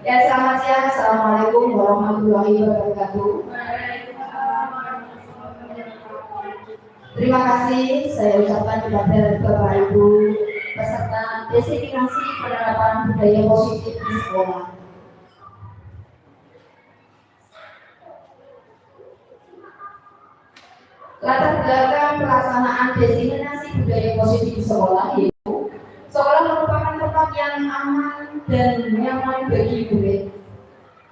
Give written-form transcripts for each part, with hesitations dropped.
Ya, selamat siang. Assalamualaikum warahmatullahi wabarakatuh. Terima kasih saya ucapkan kepada Bapak Ibu peserta destinasi penerapan budaya positif di sekolah. Latar belakang pelaksanaan destinasi budaya positif di sekolah yaitu sekolah merupakan tempat yang aman dan nyaman bagi murid.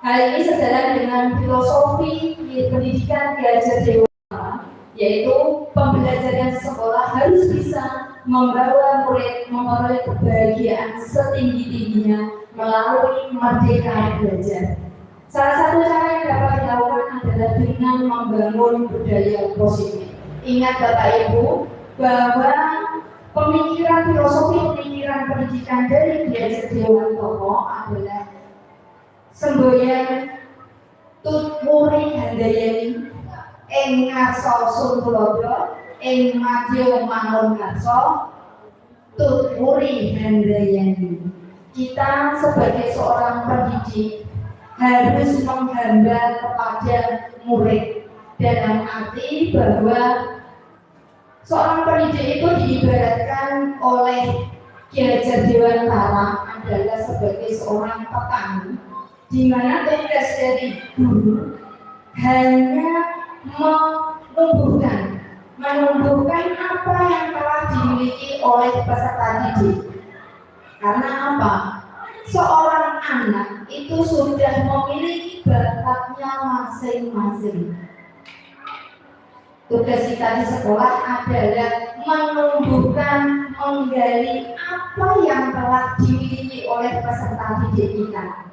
Hal ini sejalan dengan filosofi pendidikan Ki Dewantara, yaitu pembelajaran sekolah harus bisa membawa murid memperoleh kebahagiaan setinggi-tingginya melalui merdeka belajar. Salah satu cara yang dapat dilakukan adalah dengan membangun budaya positif. Ingat Bapak Ibu bahwa pemikiran filosofi pemikiran pendidikan dari Ki Dewantara adalah semboyan tut muri handayani ing ngarsa sun tulodo ing madya mangun ngarsa tut muri handayani. Kita sebagai seorang pendidik harus menggambar kepada murid dalam arti bahwa seorang pendidik itu diibaratkan oleh Ki Dewantara adalah sebagai seorang petani, di mana tugas dari guru hanya menumbuhkan apa yang telah dimiliki oleh peserta didik. Karena apa? Seorang anak itu sudah memiliki bakatnya masing-masing. Tugas kita di sekolah adalah menumbuhkan, menggali apa yang telah dimiliki oleh peserta didik kita,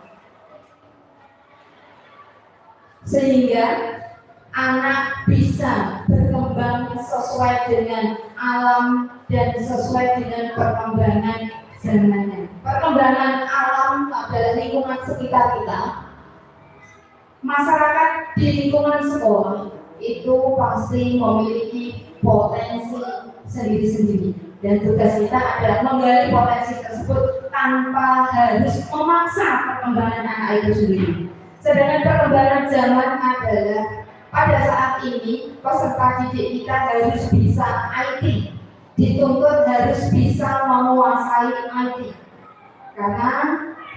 sehingga anak bisa berkembang sesuai dengan alam dan sesuai dengan perkembangan zamannya. Perkembangan alam adalah lingkungan sekitar kita. Masyarakat di lingkungan sekolah itu pasti memiliki potensi sendiri-sendiri, dan tugas kita adalah menggali potensi tersebut tanpa harus memaksa perkembangan anak itu sendiri. Sedangkan perkembangan zaman adalah pada saat ini peserta didik kita harus bisa IT, dituntut harus bisa menguasai IT, karena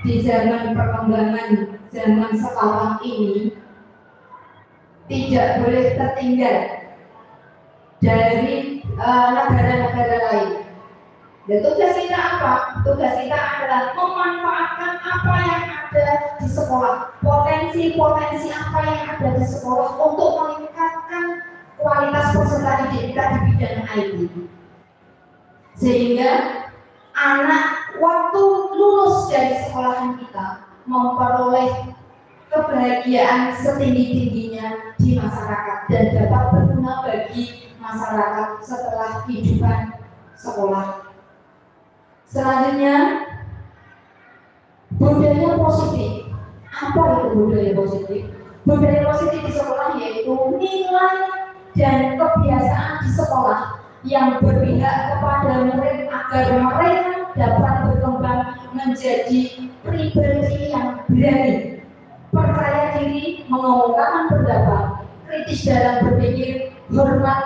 di zaman perkembangan zaman sekarang ini tidak boleh tertinggal dari negara-negara lain. Dan tugas kita apa? Tugas kita adalah memanfaatkan apa yang ada di sekolah, potensi-potensi apa yang ada di sekolah untuk meningkatkan kualitas peserta didik kita di bidang IT, sehingga anak waktu lulus dari sekolahan kita memperoleh kebahagiaan setinggi-tingginya di masyarakat dan dapat berguna bagi masyarakat setelah kehidupan sekolah. Selanjutnya, budaya positif. Apa itu budaya positif? Budaya positif di sekolah yaitu nilai dan kebiasaan di sekolah yang berpihak kepada murid agar mereka dapat berkembang menjadi pribadi yang berani, percaya diri, mengungkapkan pendapat, kritis dalam berpikir, hormat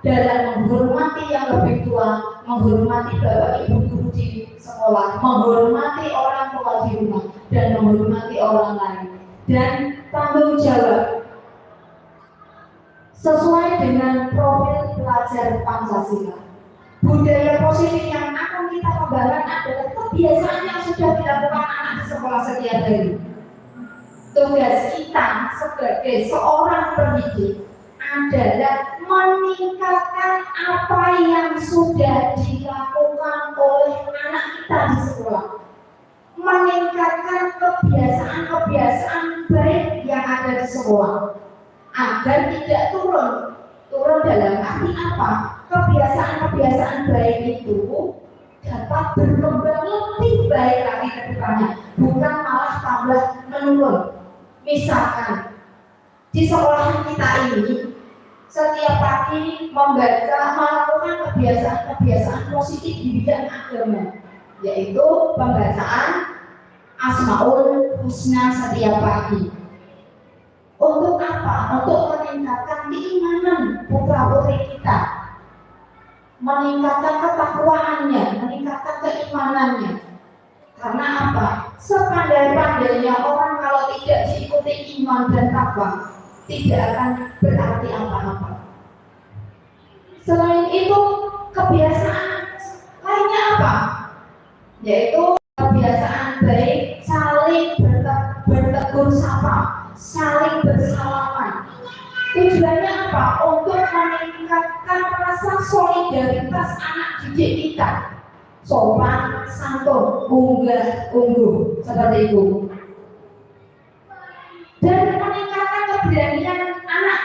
dalam menghormati yang lebih tua, menghormati bapak ibu guru di sekolah, menghormati orang tua di rumah, dan menghormati orang lain, dan tanggung jawab sesuai dengan profil pelajar Pancasila. Budaya positif yang akan kita kembangkan adalah kebiasaan yang sudah dilakukan anak di sekolah setiap hari. Tugas kita sebagai seorang pendidik adalah meningkatkan apa yang sudah dilakukan oleh anak kita di sekolah, meningkatkan kebiasaan-kebiasaan baik yang ada di sekolah agar tidak turun dalam arti apa? Kebiasaan-kebiasaan baik itu dapat berkembang lebih baik lagi ke depannya, bukan malah tambah menurun. Misalkan di sekolahan kita ini setiap pagi melakukan kebiasaan-kebiasaan positif di bidang agama, yaitu pembacaan Asmaul Husna setiap pagi. Untuk apa? Untuk meningkatkan keimanan putra-putri kita, meningkatkan ketakwaannya, meningkatkan keimanannya. Karena apa? Sepandai-pandainya orang kalau tidak diikuti iman dan takwa, tidak akan berarti apa-apa. Selain itu, kebiasaan lainnya apa? Yaitu kebiasaan baik, saling bertegur sapa, saling bersalaman. Tujuannya apa? Untuk meningkatkan rasa solidaritas anak didik kita. Sopan, santun, unggah, ungguh, seperti itu. Dan meningkatkan keberanian anak.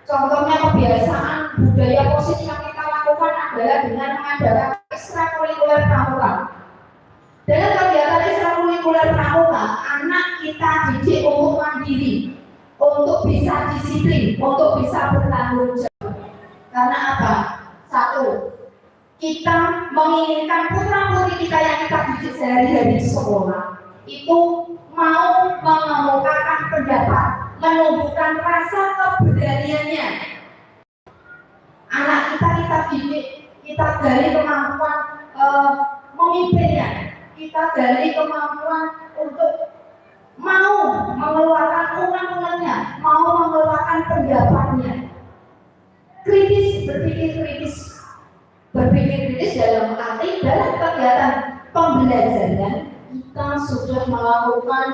Contohnya kebiasaan budaya positif yang kita lakukan adalah dengan mengadakan ekstrakurikuler pramuka. Dengan kegiatan ekstrakurikuler pramuka, anak kita didik untuk mandiri, untuk bisa disiplin, untuk bisa bertanggung jawab. Karena apa? Satu, kita menginginkan putra-putri kita yang kita didik sehari-hari di sekolah itu mau mengemukakan pendapat, menumbuhkan rasa keberaniannya. Anak kita didik, kita gali kemampuan memimpinnya, kita gali kemampuan untuk mau mengeluarkan ungkapan-ungkapannya, mau mengeluarkan pendapatnya. Kritis, berpikir kritis dalam arti dalam kegiatan pembelajaran kita sudah melakukan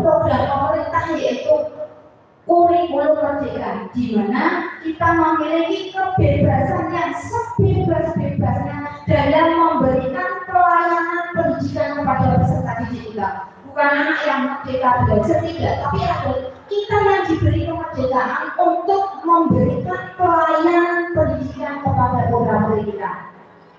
program pemerintah yaitu kurikulum merdeka, di mana kita memiliki kebebasan yang sebebas-bebasnya dalam memberikan pelayanan pendidikan kepada peserta didik kita. Bukan anak yang merdeka belajar, tidak, tapi ada kita yang diberi kemerdekaan untuk memberikan pelayanan pendidikan kepada putra-putri kita.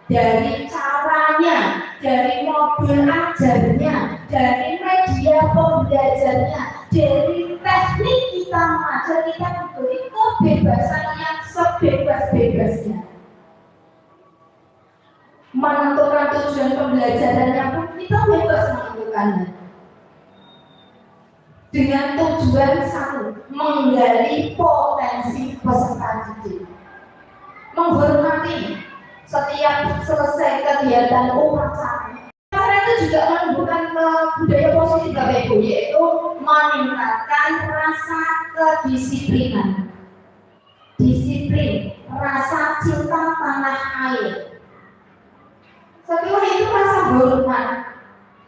Dari caranya, dari modul ajarnya, dari media pembelajarnya, dari teknik kita mengajar, kita diberi kebebasan yang sebebas-bebasnya. Menentukan tujuan pembelajarannya pun kita bebas menentukannya. Dengan tujuan satu, menggali potensi peserta didik, menghormati setiap selesai kegiatan upacara. Upacara itu juga menumbuhkan budaya positif Bapak Ibu, yaitu meningkatkan rasa kedisiplinan, disiplin, rasa cinta tanah air. Setelah itu rasa hormat.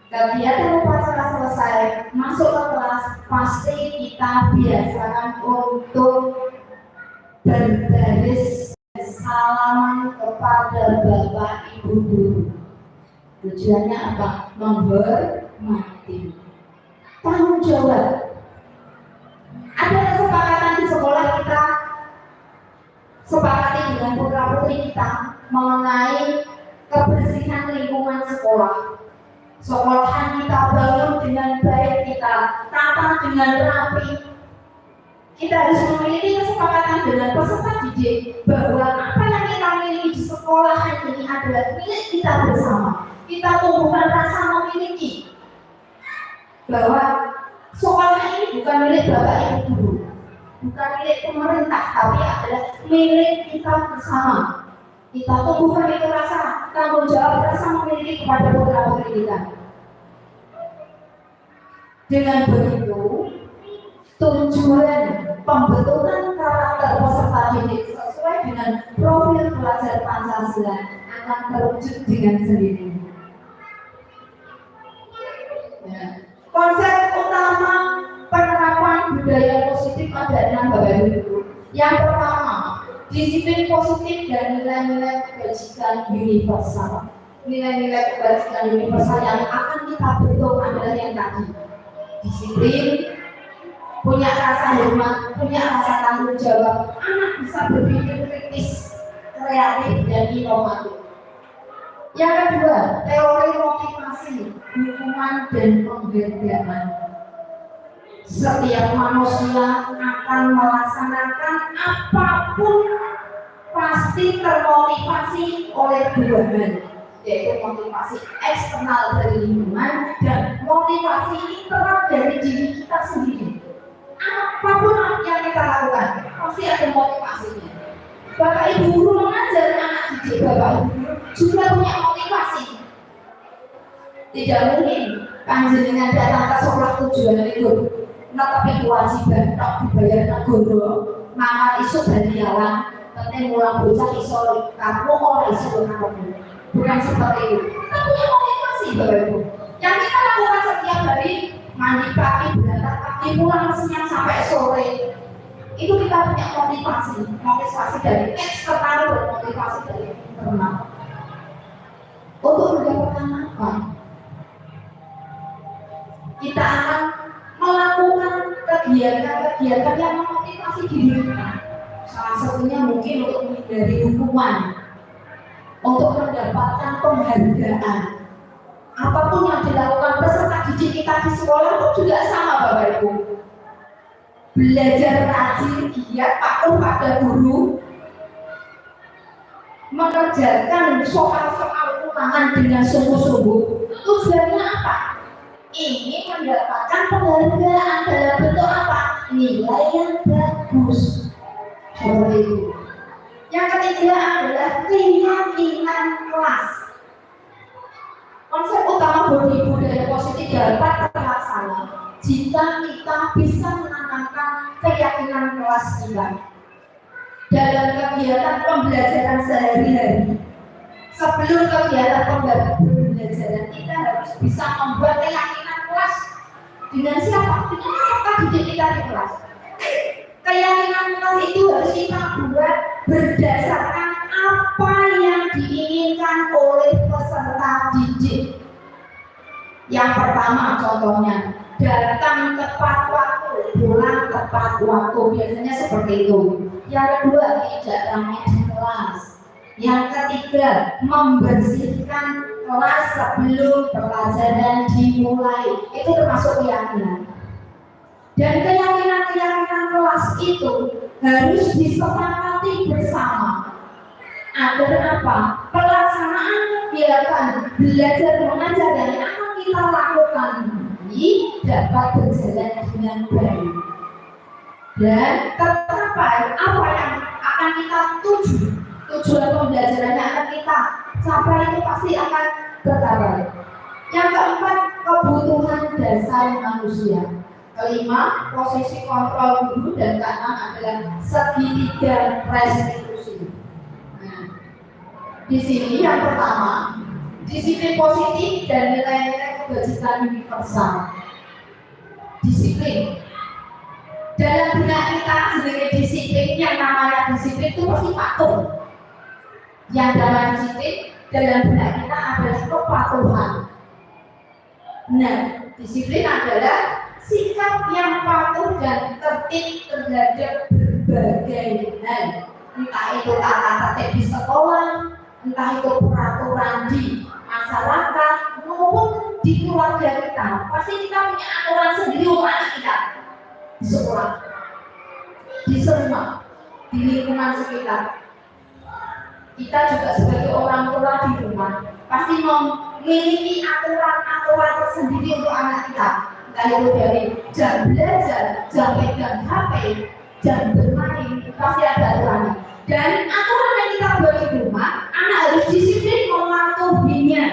Kegiatan upacara selesai, masuk ke kelas, pasti kita biasakan untuk berbaris salaman kepada Bapak Ibu guru. Tujuannya apa? Menghormati. Tanggung jawab. Ada kesepakatan di sekolah kita, sepakati dengan putra-putri kita mengenai kebersihan lingkungan sekolah. Sekolahan kita bangun dengan baik, kita tata dengan rapi. Kita harus memiliki kesepakatan dengan peserta didik bahwa apa yang kita miliki di sekolahan ini adalah milik kita bersama. Kita tumbuhkan rasa memiliki bahwa sekolah ini bukan milik Bapak Ibu guru, bukan milik pemerintah, tapi adalah milik kita bersama. Kita tumbuhkan itu rasa tanggung jawab, rasa memiliki kepada putra-putri kita. Dengan begitu, tujuan pembentukan karakter peserta didik sesuai dengan profil pelajar Pancasila akan terwujud dengan sendirinya. Konsep utama penerapan budaya positif ada 6 Bapak Ibu. Yang pertama, disiplin positif dan nilai-nilai kebajikan universal. Nilai-nilai kebajikan universal yang akan kita bentuk adalah yang tadi. Disiplin, punya rasa hormat, punya rasa tanggung jawab, anak bisa berpikir kritis, kreatif, dan inovatif. Yang kedua, teori motivasi, hukuman dan penghargaan. Setiap manusia akan melaksanakan apapun pasti termotivasi oleh dua hal, yaitu motivasi eksternal dari lingkungan dan motivasi internal dari diri kita sendiri. Apapun yang kita lakukan pasti ada motivasinya. Bapak Ibu guru mengajar anak didik Bapak Ibu guru juga punya motivasi. Tidak mungkin panjenengan datang ke sekolah tujuan itu tapi kewajiban tak dibayar negara maka isu baliawan penting mulang bocah iso kamu orang iso kamu bukan seperti itu. Kita punya motivasi Bapak Ibu yang kita lakukan setiap hari, mandi pagi, berangkat pagi, pulang siang sampai sore. Itu kita punya motivasi dari eksternal dan motivasi dari internal. Untuk mendapatkan apa? Kita akan melakukan kegiatan-kegiatan yang memotivasi diri kita. Salah satunya mungkin untuk menghindari hukuman, untuk mendapatkan penghargaan. Apapun yang dilakukan peserta didik kita di sekolah itu juga sama Bapak Ibu. Belajar rajin, giat, patuh pada guru, mengerjakan soal-soal ulangan dengan sungguh-sungguh. Tujuannya apa? Ingin mendapatkan penghargaan dalam bentuk apa? Nilai yang bagus. Seperti itu. Yang ketiga adalah keyakinan kelas. Konsep utama budaya positif dapat terlaksana jika kita bisa menanamkan keyakinan kelas kita dalam kegiatan pembelajaran sehari-hari. Sebelum kegiatan pembelajaran kita harus bisa membuat keyakinan kelas dengan siapa? Dengan peserta didik kita di kelas. Keyakinan kelas itu harus kita buat berdasarkan apa yang diinginkan oleh peserta didik. Yang pertama contohnya, datang tepat waktu, pulang tepat waktu, biasanya seperti itu. Yang kedua, tidak ramai di kelas. Yang ketiga, membersihkan kelas sebelum pelajaran dimulai. Itu termasuk keyakinan. Dan keyakinan kelas itu harus disepakati bersama. Agar apa? Pelaksanaan kegiatan belajar mengajar yang akan kita lakukan ini dapat berjalan dengan baik dan tercapai apa yang akan kita tuju. Tujuan pembelajaran yang akan kita capai itu pasti akan tercapai. Yang keempat, kebutuhan dasar manusia. Kelima, posisi kontrol guru, dan keenam adalah segitiga restitusi. Nah, di sini yang pertama, disiplin positif dan nilai-nilai kebajikan universal. Disiplin. Dalam benak kita sebagai disiplin, yang namanya disiplin itu pasti patuh. Yang dalam disiplin dalam benak kita adalah kepatuhan. Nah, disiplin adalah sikap yang patuh dan tertib terhadap berbagai hal, entah itu tata tertib di sekolah, entah itu peraturan di masyarakat maupun di keluarga kita. Pasti kita punya aturan sendiri untuk anak kita di sekolah, di rumah, di lingkungan sekitar. Kita juga sebagai orang tua di rumah pasti memiliki aturan-aturan tersendiri untuk anak kita. Entah itu dari jam belajar, jam pegang HP, jam bermain, pasti ada aturannya. Dan aturan yang kita buat di rumah, anak harus disiplin mematuhinya.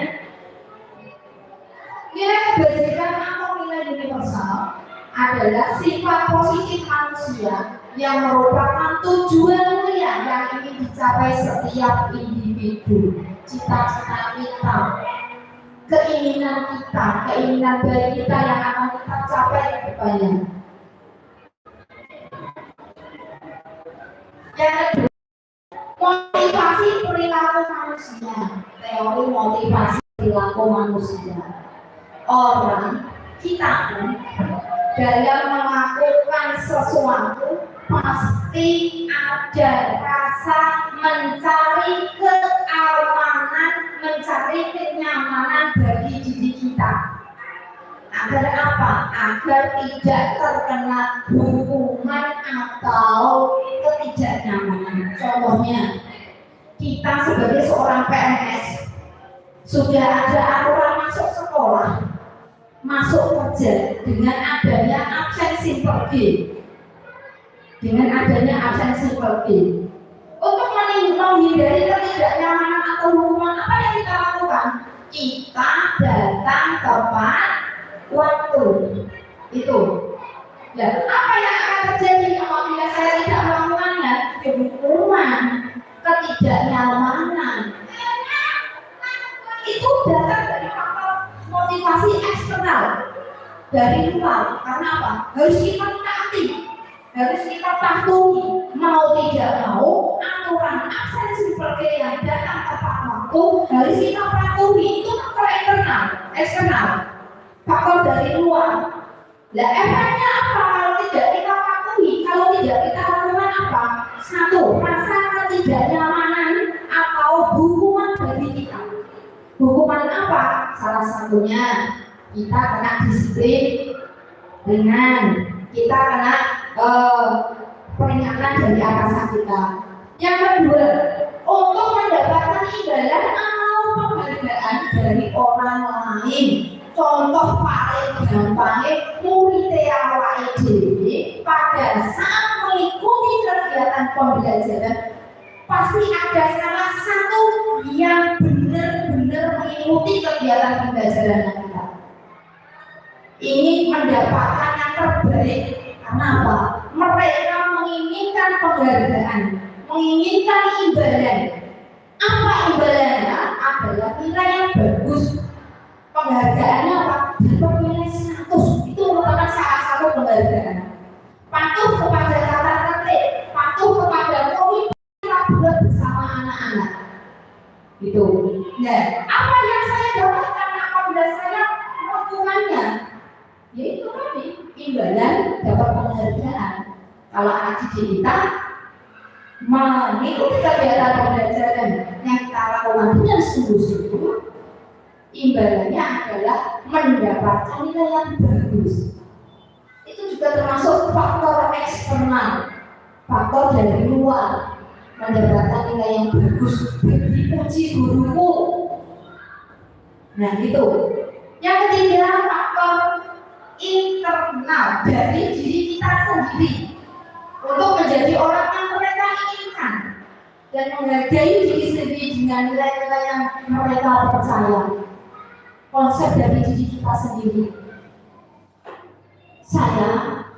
Nilai kebajikan atau nilai universal adalah sifat positif manusia yang merupakan tujuan mulia yang ingin dicapai setiap individu. Cita-cita kita, keinginan kita, keinginan dari kita yang akan kita capai ke depannya. Yang kedua, motivasi perilaku manusia. Teori motivasi perilaku manusia. Orang kita dalam melakukan sesuatu pasti ada rasa mencari keamanan, mencari kenyamanan bagi diri kita. Agar apa? Agar tidak terkena hukuman atau ketidaknyamanan. Contohnya, kita sebagai seorang PNS Sudah ada aturan masuk sekolah, masuk kerja dengan adanya absensi pergi, dengan adanya absensi pergi. Untuk menghindari ketidaknyamanan atau hukuman, apa yang kita lakukan? Kita datang tepat waktu. Itu. Dan apa yang akan terjadi apabila saya tidak melakukannya? Hukuman, ketidaknyamanan. Itu datang dari faktor motivasi eksternal dari luar. Karena apa? Harus kita taati, harus kita patuhi. Mau tidak mau, aturan absensi pergi yang datang tepat waktu harus kita patuhi. Itu faktor eksternal, faktor dari luar. Lah efeknya apa kalau tidak kita patuhi? Kalau tidak kita lakukan apa? Satu, rasa ketidaknyamanan atau hukuman bagi kita. Hukuman apa? Salah satunya kita kena disiplin ringan, kita kena peringatan dari atasan kita. Yang kedua, untuk mendapatkan imbalan atau penghargaan dari orang lain. Contoh paling gampangnya murid awake dhewe pada saat mengikuti kegiatan pembelajaran pasti ada salah satu yang benar-benar mengikuti kegiatan pembelajaran kita. Ini mendapatkan yang terbaik karena apa? Mereka menginginkan penghargaan, menginginkan imbalan. Apa imbalannya? Adalah nilai yang bagus. Penghargaannya apa? Dapat nilai 100. Itu merupakan salah satu penghargaan. Patuh kepada tata tertib, patuh kepada komitmen kita buat bersama anak-anak. Gitu. Nah, apa yang saya dapatkan apabila saya melakukannya? Yaitu tadi imbalan, dapat penghargaan. Kalau anak didik kita mengikuti kegiatan pembelajaran yang kita lakukan dengan sungguh-sungguh, imbalannya adalah mendapatkan nilai yang bagus. Itu juga termasuk faktor eksternal, faktor dari luar, mendapatkan nilai yang bagus, dipuji guruku. Nah itu. Yang ketiga, faktor internal dari diri kita sendiri untuk menjadi orang yang mereka inginkan dan menghargai diri sendiri dengan nilai-nilai yang mereka percaya. Konsep dari diri kita sendiri. Saya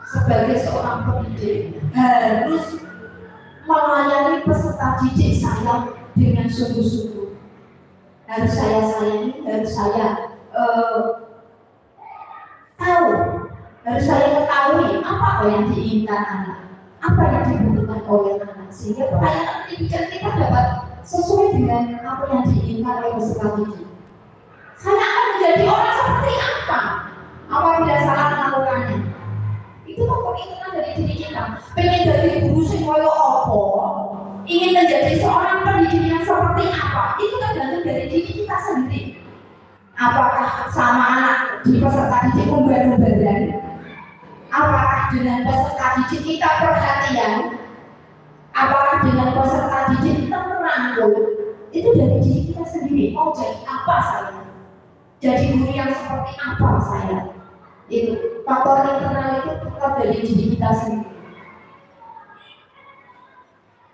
sebagai seorang pendidik harus melayani peserta didik saya dengan sungguh-sungguh. Harus saya sayangi, harus saya tahu, harus saya ketahui apa yang diinginkan anak, apa yang dibutuhkan oleh anak, sehingga pelayanan pendidikan kita dapat sesuai dengan apa yang diinginkan oleh peserta didik. Saya akan menjadi orang seperti apa apabila salah melakukannya? Itu faktor internal dari diri kita. Pengen jadi guru sing koyo apa? Ingin menjadi seorang pendidik yang seperti apa? Itu tergantung dari diri kita sendiri. Apakah sama anak di peserta didik umbar-umbaran? Apakah dengan peserta didik kita perhatian? Apakah dengan peserta didik kita merangkul? Itu dari diri kita sendiri. Mau jadi apa saya? Jadi guru yang seperti apa saya? Itu faktor internal itu tetap dari diri kita sendiri.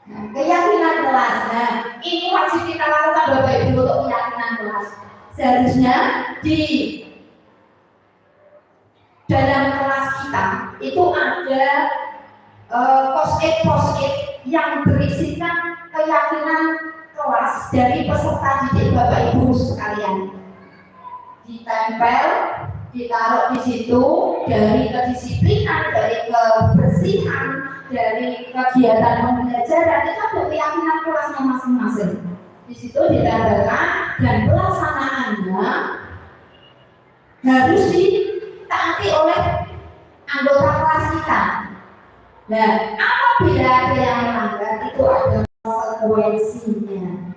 Nah, keyakinan kelas. Nah, ini wajib kita lakukan Bapak Ibu untuk keyakinan kelas. Seharusnya di dalam kelas kita itu ada post-it yang berisikan keyakinan kelas dari peserta didik Bapak Ibu sekalian. Ditempel, ditaruh di situ dari kedisiplinan, dari kebersihan, dari kegiatan pembelajaran itu ada keyakinan kelasnya masing-masing. Di situ ditempelkan dan pelaksanaannya harus ditaati oleh anggota kelas kita. Dan apabila ada yang melanggar itu ada konsekuensinya.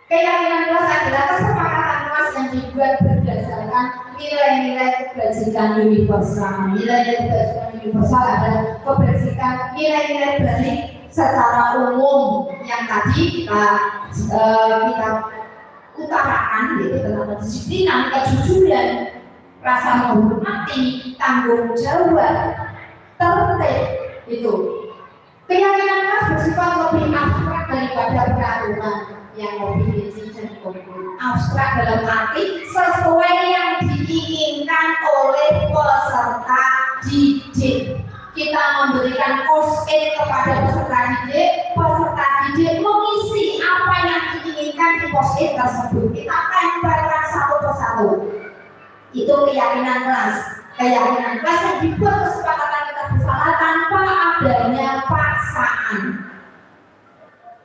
Keyakinan kelas adalah kesepakatan kelas yang dibuat berdasarkan nilai-nilai kebajikan universal. Nilai-nilai kebajikan universal adalah kebajikan nilai-nilai baik secara umum yang tadi kita utarakan, yaitu tentang kedisiplinan, kejujuran, rasa menghormati, tanggung jawab, tertib, itu. Keyakinan kelas bersifat lebih abstrak daripada peraturan yang lebih rinci dan konkret. Abstrak dalam arti sesuai yang diinginkan oleh peserta didik. Kita memberikan post-it kepada peserta didik mengisi apa yang diinginkan di post-it tersebut. Kita tempelkan satu persatu. Itu keyakinan kelas. Keyakinan kelas yang dibuat kesepakatan kita bersama tanpa adanya paksaan.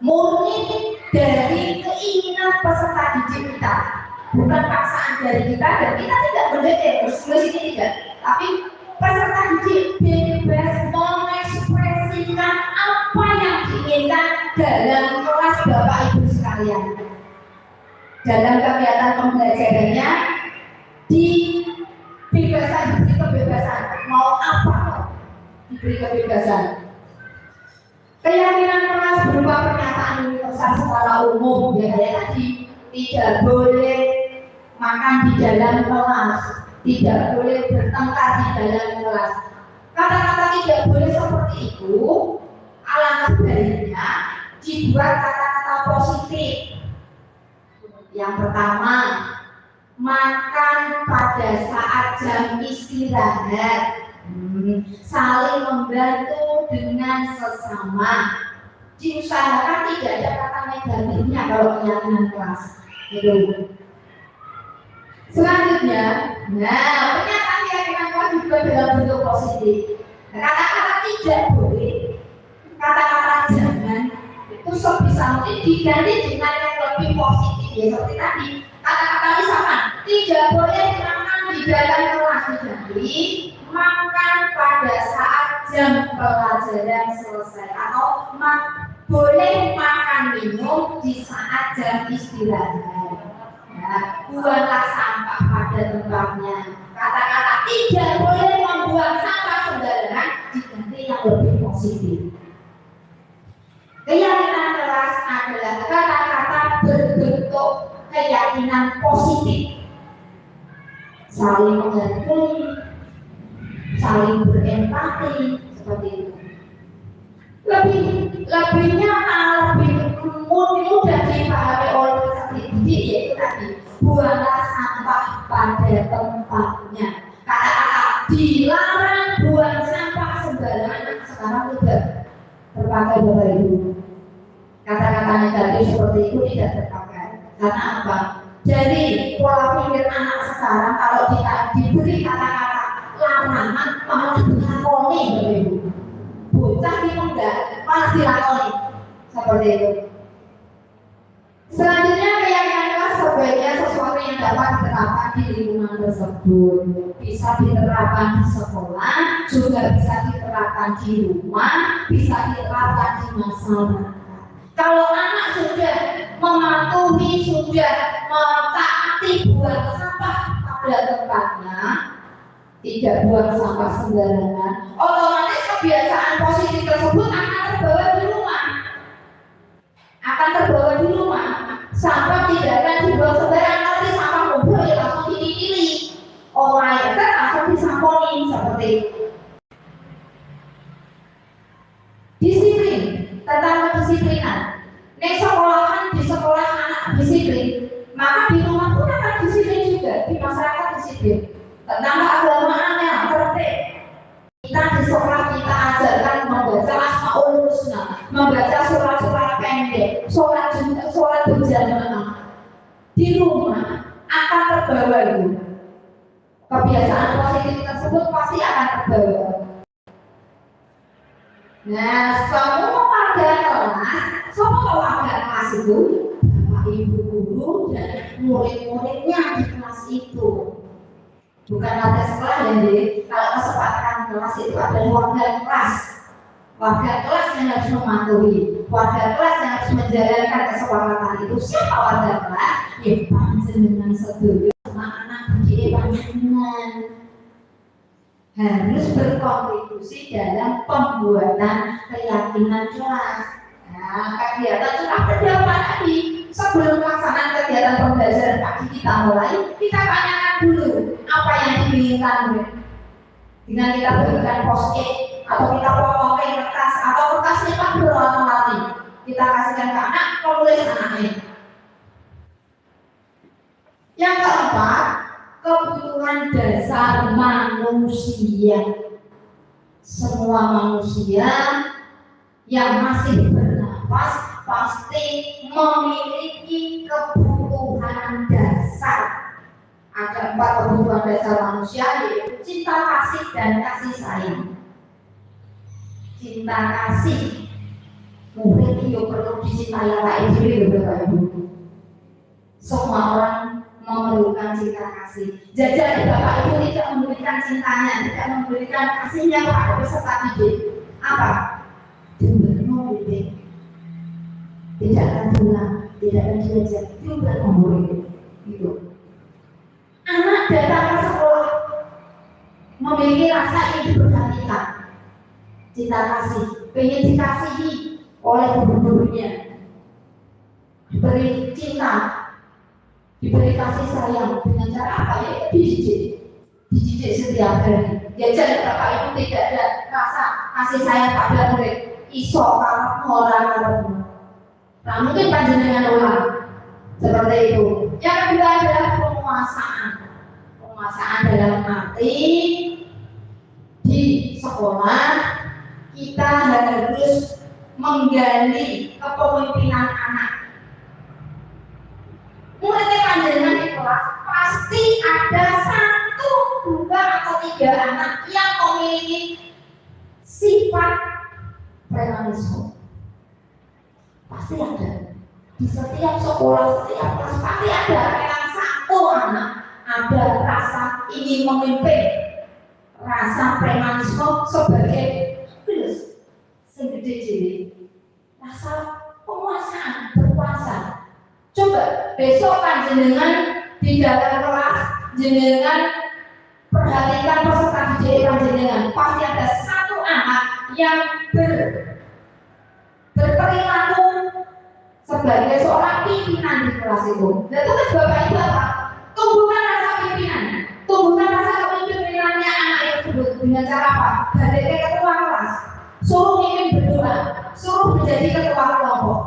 Murni dari keinginan peserta didik kita, bukan paksaan dari kita, dan kita tidak mendetek terus ini tidak. Tapi peserta didik bebas mengekspresikan apa yang diinginkan dalam kelas Bapak Ibu sekalian. Dalam kegiatan pembelajarannya diberi kebebasan, mau apa diberi kebebasan. Keyakinan kelas berupa pernyataan universal secara umum, ya kayak tadi, tidak boleh makan di dalam kelas, tidak boleh bertengkar di dalam kelas. Kata-kata tidak boleh seperti itu, alangkah baiknya dibuat kata-kata positif. Yang pertama, makan pada saat jam istirahat, saling membantu dengan sesama. Diusahakan tidak ada kata negatifnya kalau keyakinan kelas. Itu. Selanjutnya, pernyataan keyakinan kelas juga dalam bentuk positif. Kata-kata tidak boleh, kata-kata jangan itu sebisa mungkin diganti dengan yang lebih positif, ya seperti tadi. Kata-kata misalkan tidak boleh makan di dalam kelas, diganti makan pada saat jam pelajaran selesai, atau boleh makan minum di saat jam istirahat. Buanglah sampah pada tempatnya. Kata-kata tidak boleh membuang sampah sembarangan diganti yang lebih positif. Keyakinan kelas adalah kata-kata berbentuk keyakinan positif, saling menghargai, saling berempati, seperti itu. Lebih nyata, lebih mudah dipahami oleh peserta didik, yaitu tadi, buanglah sampah pada tempatnya. Kata-kata dilarang buang sampah sembarangan sekarang tidak terpakai Bapak Ibu. Kata-kata negatif seperti itu tidak terpakai. Karena apa? Jadi pola pikir anak sekarang kalau kita diberi kata-kata larangan malah dilakoni, Bapak Ibu. Bocah diunggah malah dilakoni, seperti itu. Selanjutnya, keyakinan kelas sebaiknya sesuatu yang dapat diterapkan di lingkungan tersebut. Bisa diterapkan di sekolah, juga bisa diterapkan di rumah, bisa diterapkan di masyarakat. Kalau anak sudah mematuhi, sudah mentaati buang sampah pada tempatnya, tidak buang sampah sembarangan, otomatis kebiasaan positif tersebut akan terbawa di rumah. Sampah tidak akan dibuang sembarangan, nanti sampah ngumpul ya langsung dipilih. Orang kan langsung disamponi, seperti itu. Disiplin, tentang kedisiplinan. Di sekolah anak disiplin, maka di rumah pun akan disiplin juga, di masyarakat disiplin. Tentang keagamaannya tertib. Kita di sekolah kita ajarkan membaca Asmaul Husna, membaca surat-surat pendek, sholat berjamaah. Di rumah akan terbawa itu. Kebiasaan positif tersebut pasti akan terbawa. Nah, semua warga kelas itu, Bapak Ibu guru dan murid-muridnya di kelas itu. Bukan warga sekolah ya, kalau kesepakatan kelas itu adalah warga kelas. Warga kelas yang harus mematuhi, warga kelas yang harus menjalankan kesepakatan itu. Siapa warga kelas? Ya panjenengan sedulur sama anak didik panjenengan. Harus berkontribusi dalam pembuatan keyakinan kelas. Nah, kegiatan surat pendapat tadi sebelum pelaksanaan kegiatan pembelajaran pagi kita mulai, kita tanyakan dulu apa yang diinginkan. Dengan kita berikan post-it atau kita potongin kertas atau kertasnya tak berwarna-warni, kita kasihkan ke anak, menulis anaknya. Yang keempat, kebutuhan dasar manusia. Semua manusia yang masih bernafas pasti memiliki kebutuhan dasar. Ada 4 kebutuhan dasar manusia, yaitu cinta, kasih, dan kasih sayang. Cinta kasih, murid itu perlu dicintai oleh diri Bapak Ibu. Semua orang memerlukan cinta kasih. Jadi Bapak Ibu tidak memberikan cintanya, tidak memberikan kasihnya kepada peserta didik. Apa? Didik. Tidak akan pulang, tidak akan diajak, juga murid. Gitu. Anak datang ke sekolah memiliki rasa ingin diperhatikan, cinta kasih, ingin dikasihi oleh guru-gurunya, diberi cinta, diberi kasih sayang dengan cara apa ya? Dididik setiap hari. Jadi Bapak Ibu tidak ada rasa kasih sayang pada murid, iso kalau orang nah, mungkin panjenengan ulang seperti itu. Yang kedua adalah penguasaan dalam arti di sekolah kita harus menggali kepemimpinan anak. Muridnya panjenengan di kelas pasti ada 1, 2, atau 3 anak yang memiliki sifat premanisme. Pasti ada. Di setiap sekolah, setiap kelas pasti ada yang 1 anak ada rasa ingin memimpin, rasa premanisme sebagai plus sing gede, rasa penguasaan, berkuasa. Coba besok panjenengan di dalam kelas jenengan perhatikan peserta didik panjenengan, pasti ada 1 anak yang berperilaku sebagai seorang pimpinan di kelas itu. Dan tugas Bapak Ibu apa? Tumbuhkan rasa pimpinan, tumbuhkan rasa kepemimpinannya anak tersebut dengan cara apa? Dari ketua kelas, suruh ingin berdoa, suruh menjadi ketua kelompok.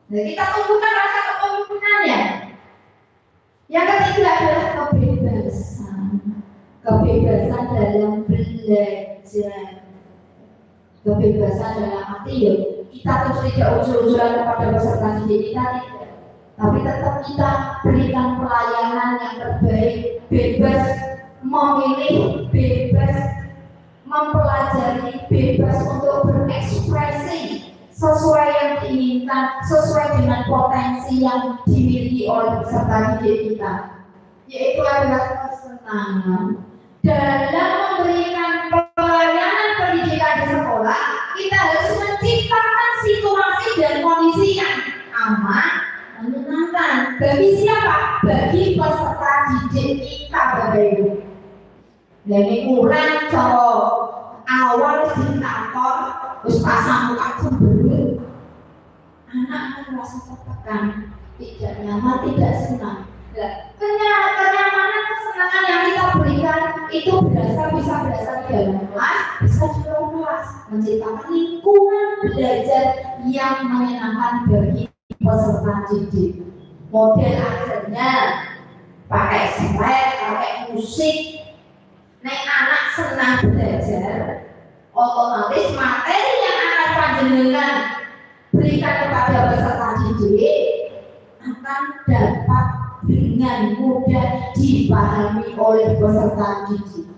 Nah, kita tumbuhkan rasa kepemimpinannya. Yang ketiga adalah kebebasan, kebebasan dalam belajar. Kebebasan dalam arti ya kita terus tidak usul-usulan kepada peserta didik kita tidak, tapi tetap kita berikan pelayanan yang terbaik, bebas memilih, bebas mempelajari, bebas untuk berekspresi sesuai yang diinginkan, sesuai dengan potensi yang dimiliki oleh peserta didik kita, yaitu adalah kesenangan dalam memberikan pelayanan pendidikan di sekolah. Kita harus menciptakan situasi dan kondisi yang aman, menyenangkan. Bagi siapa? Bagi peserta didik kita, Bapak Ibu. Jadi kurang cowok awal di kantor, terus pasang muka cemberut, anak akan merasa tertekan, tidak nyaman, tidak senang. Kenyamanan, kesenangan yang kita berikan itu bisa berasal di dalam kelas, bisa di luar kelas, menciptakan lingkungan belajar yang menyenangkan bagi peserta didik. Model akhirnya pakai slide, pakai musik. Nek anak senang belajar, otomatis materi yang akan panjenengan berikan kepada peserta didik akan dapat dengan mudah dipahami oleh peserta didik.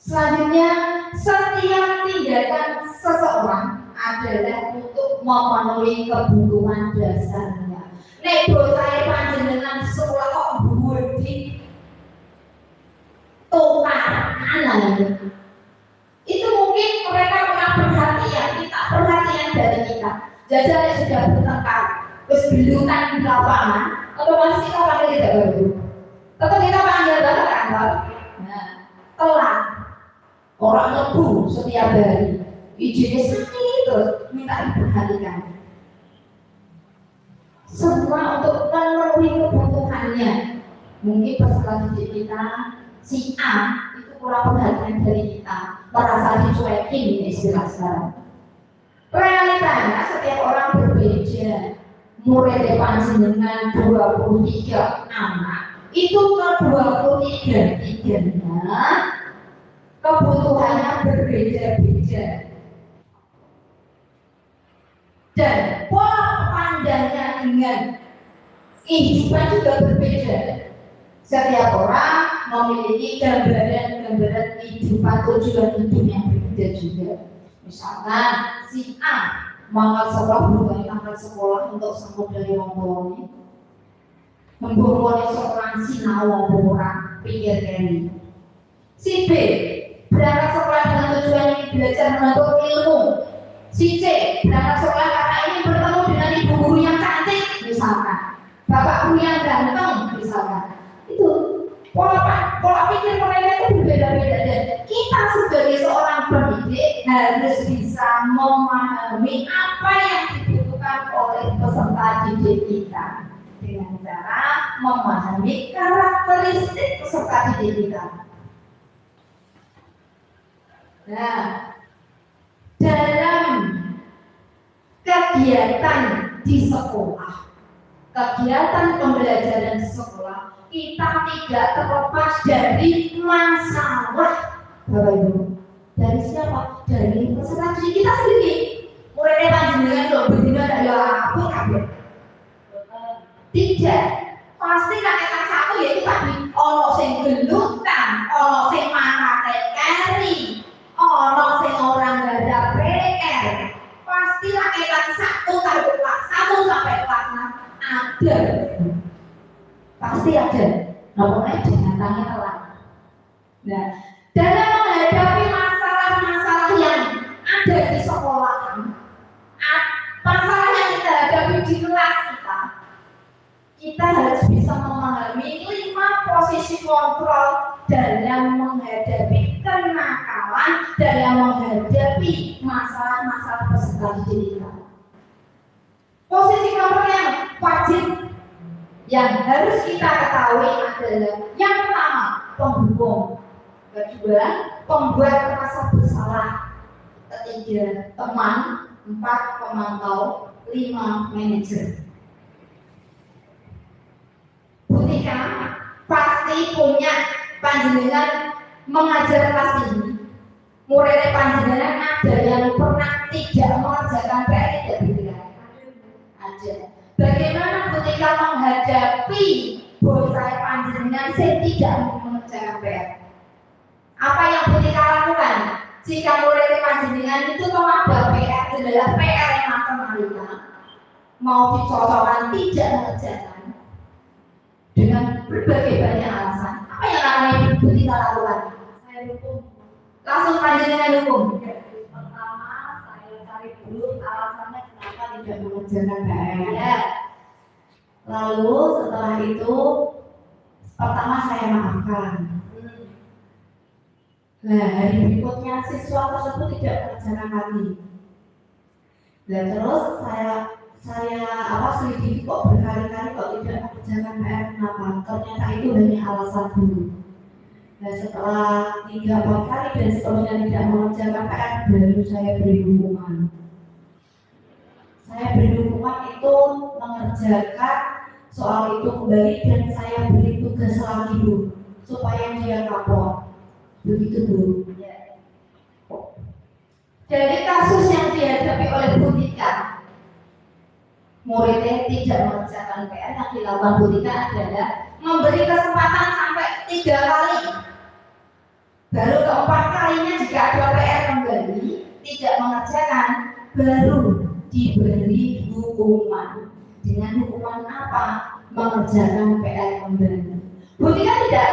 Selanjutnya, setiap tindakan seseorang adalah untuk memenuhi kebutuhan dasarnya. Nek bocah panjenengan sekolah kok budi tukaran, itu mungkin mereka punya perhatian, kita perhatian dari kita. Jajarnya sudah bertengkar, terus belutan di lapangan, otomatis kita panggil tidak baru. Tetap kita panggil banget kantor. Nah, telat. Orang lebu setiap hari, izinnya sakit, terus minta diperhatikan. Semua untuk memenuhi kebutuhannya. Mungkin peserta didik kita si A itu kurang perhatian dari kita, merasa dicuekin istilah sekarang. Realitanya setiap orang berbeda. Murid panjenengan 23 anak, itu ke 23-tiganya kebutuhannya berbeda-beda. Dan pola pandangnya dengan kehidupan juga berbeda. Setiap orang memiliki gambaran kehidupan, tujuan hidup yang berbeda juga. Misalkan si A mangkat sekolah berubah angkat sekolah untuk sambut dari wong tuane. Membuat seorang sinau wong orang pikir kene. Si B berangkat sekolah dengan tujuan ingin belajar menuntut ilmu. Si C berangkat sekolah karena ingin bertemu dengan ibu guru yang cantik, misalkan bapak guru yang ganteng, misalkan. Itu pola pikir mereka itu berbeda-beda, dan kita sebagai seorang pendidik harus bisa memahami apa yang dibutuhkan oleh peserta didik kita dengan cara memahami karakteristik peserta didik kita. Nah, dalam kegiatan di sekolah, kegiatan pembelajaran di sekolah, kita tidak terlepas dari masalah, Bapak Ibu. Dari siapa? Dari peserta didik kita sendiri. Muridnya panjenengan loh, betina ada ya apa kabeh. Tidak, pasti kata satu yaitu tadi ono sing gelutan, ono sing marate keri, ono sing orang ada PR. Pasti rakyat satu dari kelas 1 sampai kelas 6 ada. Pasti ada. Namanya jangan tanya telat. Nah, dalam menghadapi masalah-masalah yang ada di sekolahan, masalah yang kita hadapi di kelas kita harus bisa memahami 5 posisi kontrol dalam menghadapi kenakalan, dalam menghadapi masalah-masalah peserta didik kita. Posisi kontrol yang wajib yang harus kita ketahui adalah yang pertama, pendukung, kedua, pembuat merasa bersalah, ketiga, teman, 4, pemantau, 5, manajer. Butika pasti punya panjenengan mengajar kelas ini. Murid panjenengan ada yang pernah tidak mengerjakan PR, tidak benar? Ada. Bagaimana Butika menghadapi bocah panjenengan yang tidak mengerjakan PR? Apa yang Butika lakukan? Jika murid panjenengan itu mau ada PR, adalah PR yang matematika, mau dicocokkan tidak mengerjakan dengan berbagai banyak alasan. Apa yang akan Butika lakukan? Saya dukung. Langsung panjenengan dukung. Pertama, saya cari dulu alasannya kenapa tidak mengerjakan PR. Lalu setelah itu, pertama saya maafkan. Nah, hari berikutnya siswa tersebut tidak mengerjakan lagi. Dan terus saya selidiki kok berkali-kali kok tidak mengerjakan PR, kenapa? Ternyata itu hanya alasan dulu. Dan setelah 3-4 kali dan seterusnya tidak mengerjakan PR, baru saya beri hukuman. Saya beri hukuman itu mengerjakan soal itu kembali, dan saya beri tugas lagi dulu supaya dia kapok. Begitu dulu. Dari kasus yang dihadapi oleh Butika, muridnya tidak mengerjakan PR, yang dilakukan Butika adalah memberi kesempatan sampai 3 kali. Baru keempat kalinya jika ada PR kembali tidak mengerjakan, baru diberi hukuman. Dengan hukuman apa? Mengerjakan PR kembali. Butika tidak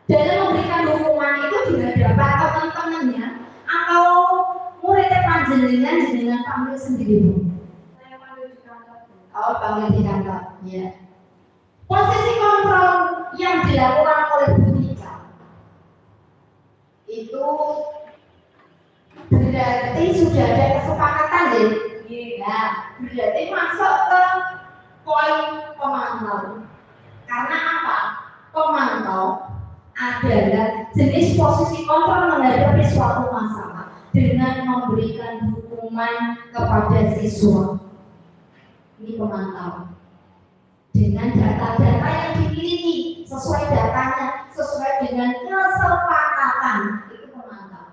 dalam memberikan hukuman itu di hadapan teman-temannya atau muridnya panjenengan panggil sendiri. Saya panggil di kantor. Oh, panggil di kantor. Ya. Posisi kontrol yang dilakukan oleh Butika itu Berarti sudah ada kesepakatan deh. Nah, berarti masuk ke poin pemantau. Karena apa? Pemantau adalah jenis posisi kontrol menghadapi suatu masalah dengan memberikan hukuman kepada siswa. Ini pemantau. Dengan data-data yang dimiliki, sesuai datanya, sesuai dengan kesepakatan, itu pemantau.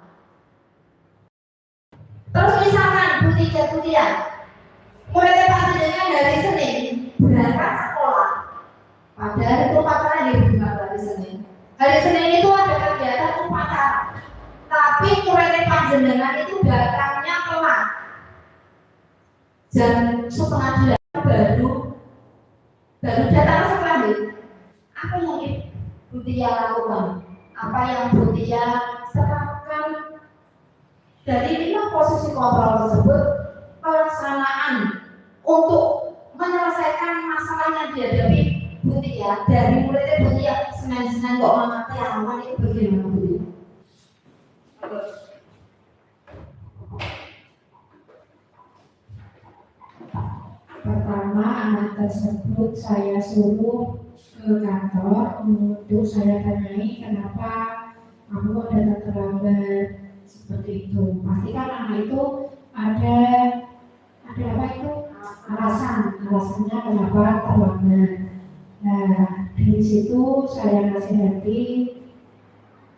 Terus misalkan Butia, mulai panjenengan dari Senin berangkat sekolah. Padahal itu upacara yang dibuka hari Senin. Hari Senin itu ada kegiatan upacara. Tapi mulai panjenengan itu datangnya telat. Jam 7:30 baru datang sekolah. Apa yang Butia lakukan? Apa yang Butia terapkan? Dari 5 posisi kontrol tersebut, pelaksanaan untuk menyelesaikan masalah yang dihadapi Butia dari mulai Butia Senin kok mengerti halaman itu bagaimana Butia? Pertama, anak tersebut saya suruh ke kantor untuk saya tanyai kenapa kamu datang terlambat seperti itu. Pastikan anak itu ada apa itu alasannya kenapa terlambat. Nah, dari situ saya nasihati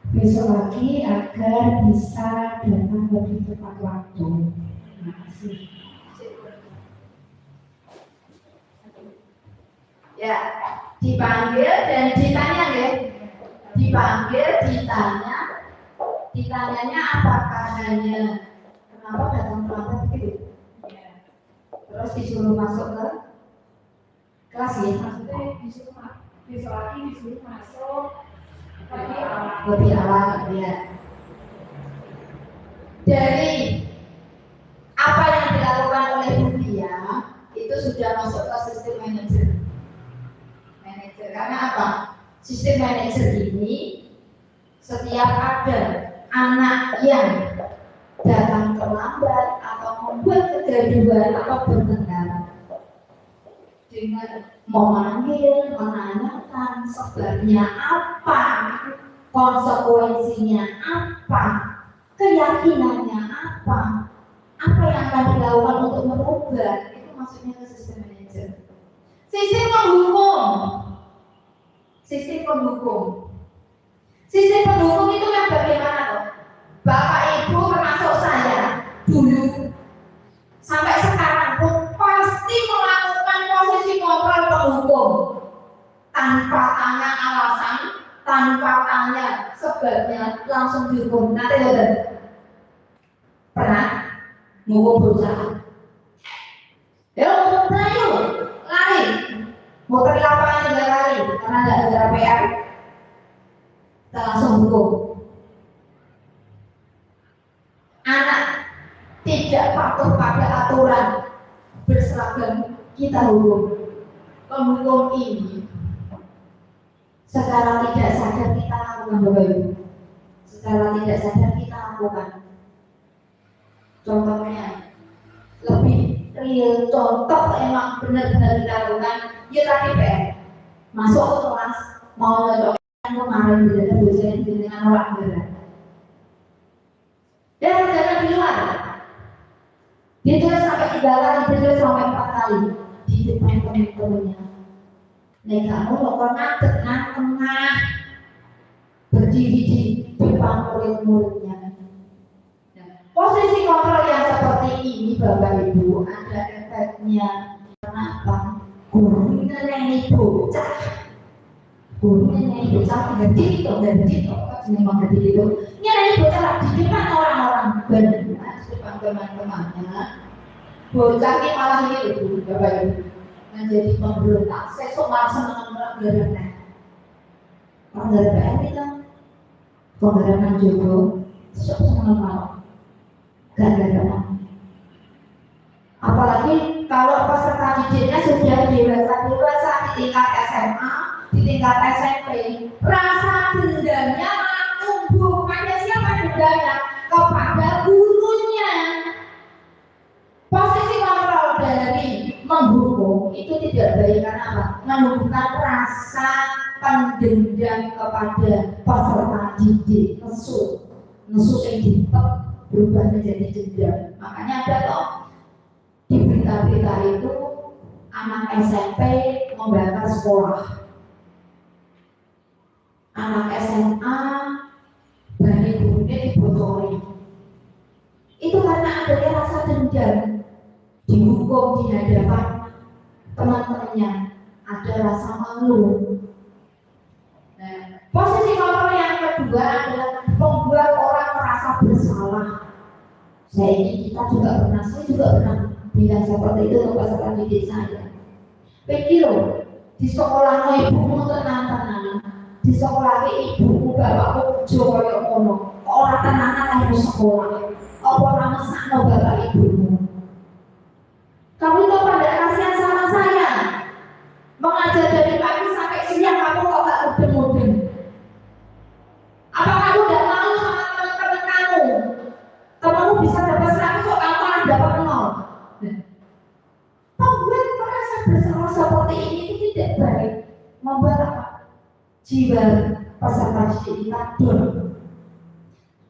besok lagi agar bisa datang lebih tepat waktu. Terima kasih. Ya, dipanggil dan ditanya ya. Dipanggil, ditanyanya apakah hanya kenapa datang terlambat begitu? Terus disuruh masuk ke kelas ya? Maksudnya besok lagi disuruh masuk lebih awal ya. Dari apa yang dilakukan oleh Butia itu sudah masuk ke sistem manajer. Karena apa? Sistem manajer ini setiap ada anak yang datang terlambat atau membuat kegaduhan atau bertengkar dengan memanggil, menanyakan sebabnya apa, konsekuensinya apa, keyakinannya apa yang akan dilakukan untuk merubah, itu maksudnya ke sistem manajer. Sistem pendukung itu yang bagaimana toh? Bapak Ibu termasuk saya dulu sampai sekarang pun pasti melakukan posisi kontrol pendukung tanpa tanya alasan, tanpa tanya sebabnya, langsung dihukum. Nanti betul pernah ngomong bocah ya lari mau ke lapangan 3 kali karena nggak ada PR, kita langsung hukum. Anak tidak patuh pada aturan berseragam, kita hukum. Penghukum ini secara tidak sadar kita lakukan Bapak Ibu. Secara tidak sadar kita lakukan. Contohnya lebih real, contoh emang benar-benar dilakukan. Ya tadi PR masuk ke kelas mau nyocokkan kemarin tidak ada dosen dengan orang berat. Dan jangan di luar. Dia sampai 3 kali, dia sampai 4 kali di depan teman-temannya. Nek kamu mau ngadeg nang tengah, berdiri di depan murid-muridnya. Posisi kontrol yang seperti ini Bapak Ibu ada efeknya. Kenapa? Gurunya nenek bocah gede itu memang gede itu nenek bocah di depan orang-orang benar di depan teman-temannya. Bocah ini malah ini Ibu Bapak Ibu menjadi pemberontak. Sesuk malah senang pelanggaran PR kita pelanggaran jodoh sesuk senang malah gak. Apalagi kalau peserta didiknya sudah dewasa di tingkat SMA, di tingkat SMP, rasa dendamnya tumbuh. Pada siapa dendamnya? Kepada guru dihukum itu tidak baik karena apa? Menumbuhkan rasa pendendam kepada peserta didik, nesu yang dipet berubah menjadi dendam. Makanya ada toh di berita-berita itu anak SMP membakar sekolah, anak SMA bani gurunya dibocori. Itu karena adanya rasa dendam, dihukum di hadapan teman-temannya, ada rasa malu. Nah, posisi kontrol yang kedua adalah membuat orang merasa bersalah. Saya juga pernah bilang seperti itu ke peserta didik saya. Pikir di sekolah ibumu tenang-tenang, di sekolah ibumu bapakmu joyo ono, orang tenanan lahir sekolah, apa orang mesakno bapak ibumu. Kamu itu pada kasihan sama saya, mengajar dari pagi sampai siang kamu kok gak mudeng-mudeng. Apa kamu udah malu sama teman-teman kamu? Kamu bisa dapat 100 kok kamu malah dapat 0. Membuat merasa bersalah seperti ini itu tidak baik, membuat apa? Jiwa peserta didik kita down.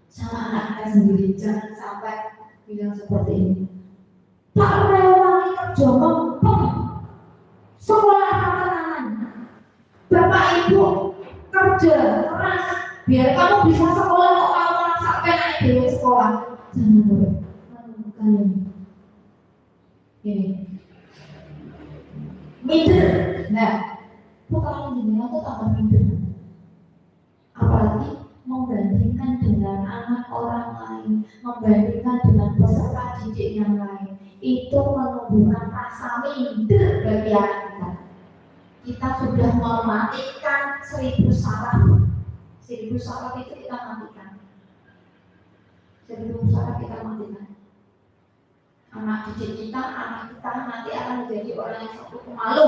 Sama anak-anak sendiri jangan sampai bilang seperti ini. Tak rewangi kerja mempeng, sekolah tenanan, bapak ibu kerja keras biar kamu bisa sekolah kok kamu sampai naik dewe sekolah. Jangan boleh menemukan ini minder. Nah, kalau jenengan itu tambah minder, apalagi membandingkan dengan anak orang lain, membandingkan dengan peserta didik yang lain, itu menumbuhkan rasa minder bagi anak kita. Kita sudah mematikan 1000 saraf. 1000 saraf itu kita matikan. 1000 saraf kita matikan. Anak didik kita, anak kita nanti akan menjadi orang yang satu pemalu,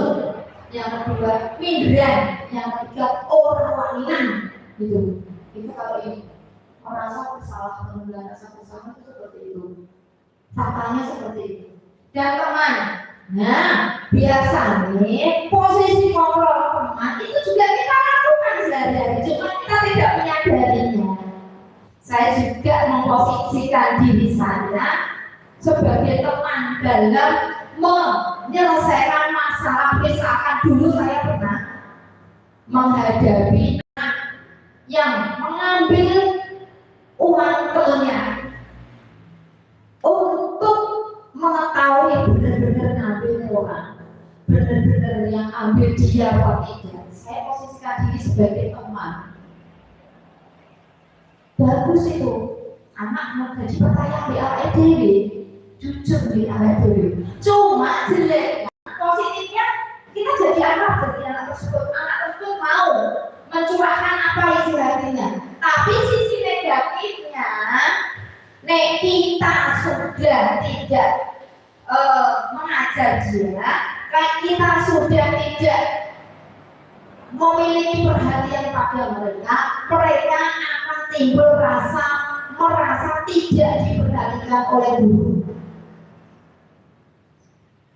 yang kedua minderan, yang ketiga orang wangian, gitu. Itu kalau ini merasa bersalah, menunda rasa bersalah itu seperti itu. Faktanya seperti itu. Dan teman, nah biasanya posisi kontrol teman itu juga kita lakukan sehari-hari, cuma kita tidak menyadarinya. Saya juga memposisikan diri saya sebagai teman dalam menyelesaikan masalah. Misalkan dulu saya pernah menghadapi yang mengambil uang temannya untuk mengetahui benar-benar ngambil orang, benar-benar yang ambil dia atau tidak. Saya posisikan diri sebagai teman. Bagus itu, anak mau gaji pertanyaan di AEDW, jujur di AEDW. Cuma jelek, positifnya kita jadi anak tersebut mau mencurahkan apa isi hatinya. Tapi sisi negatifnya, nek kita sudah tidak mengajar dia, kita sudah tidak memiliki perhatian pada mereka akan timbul merasa tidak diperhatikan oleh guru.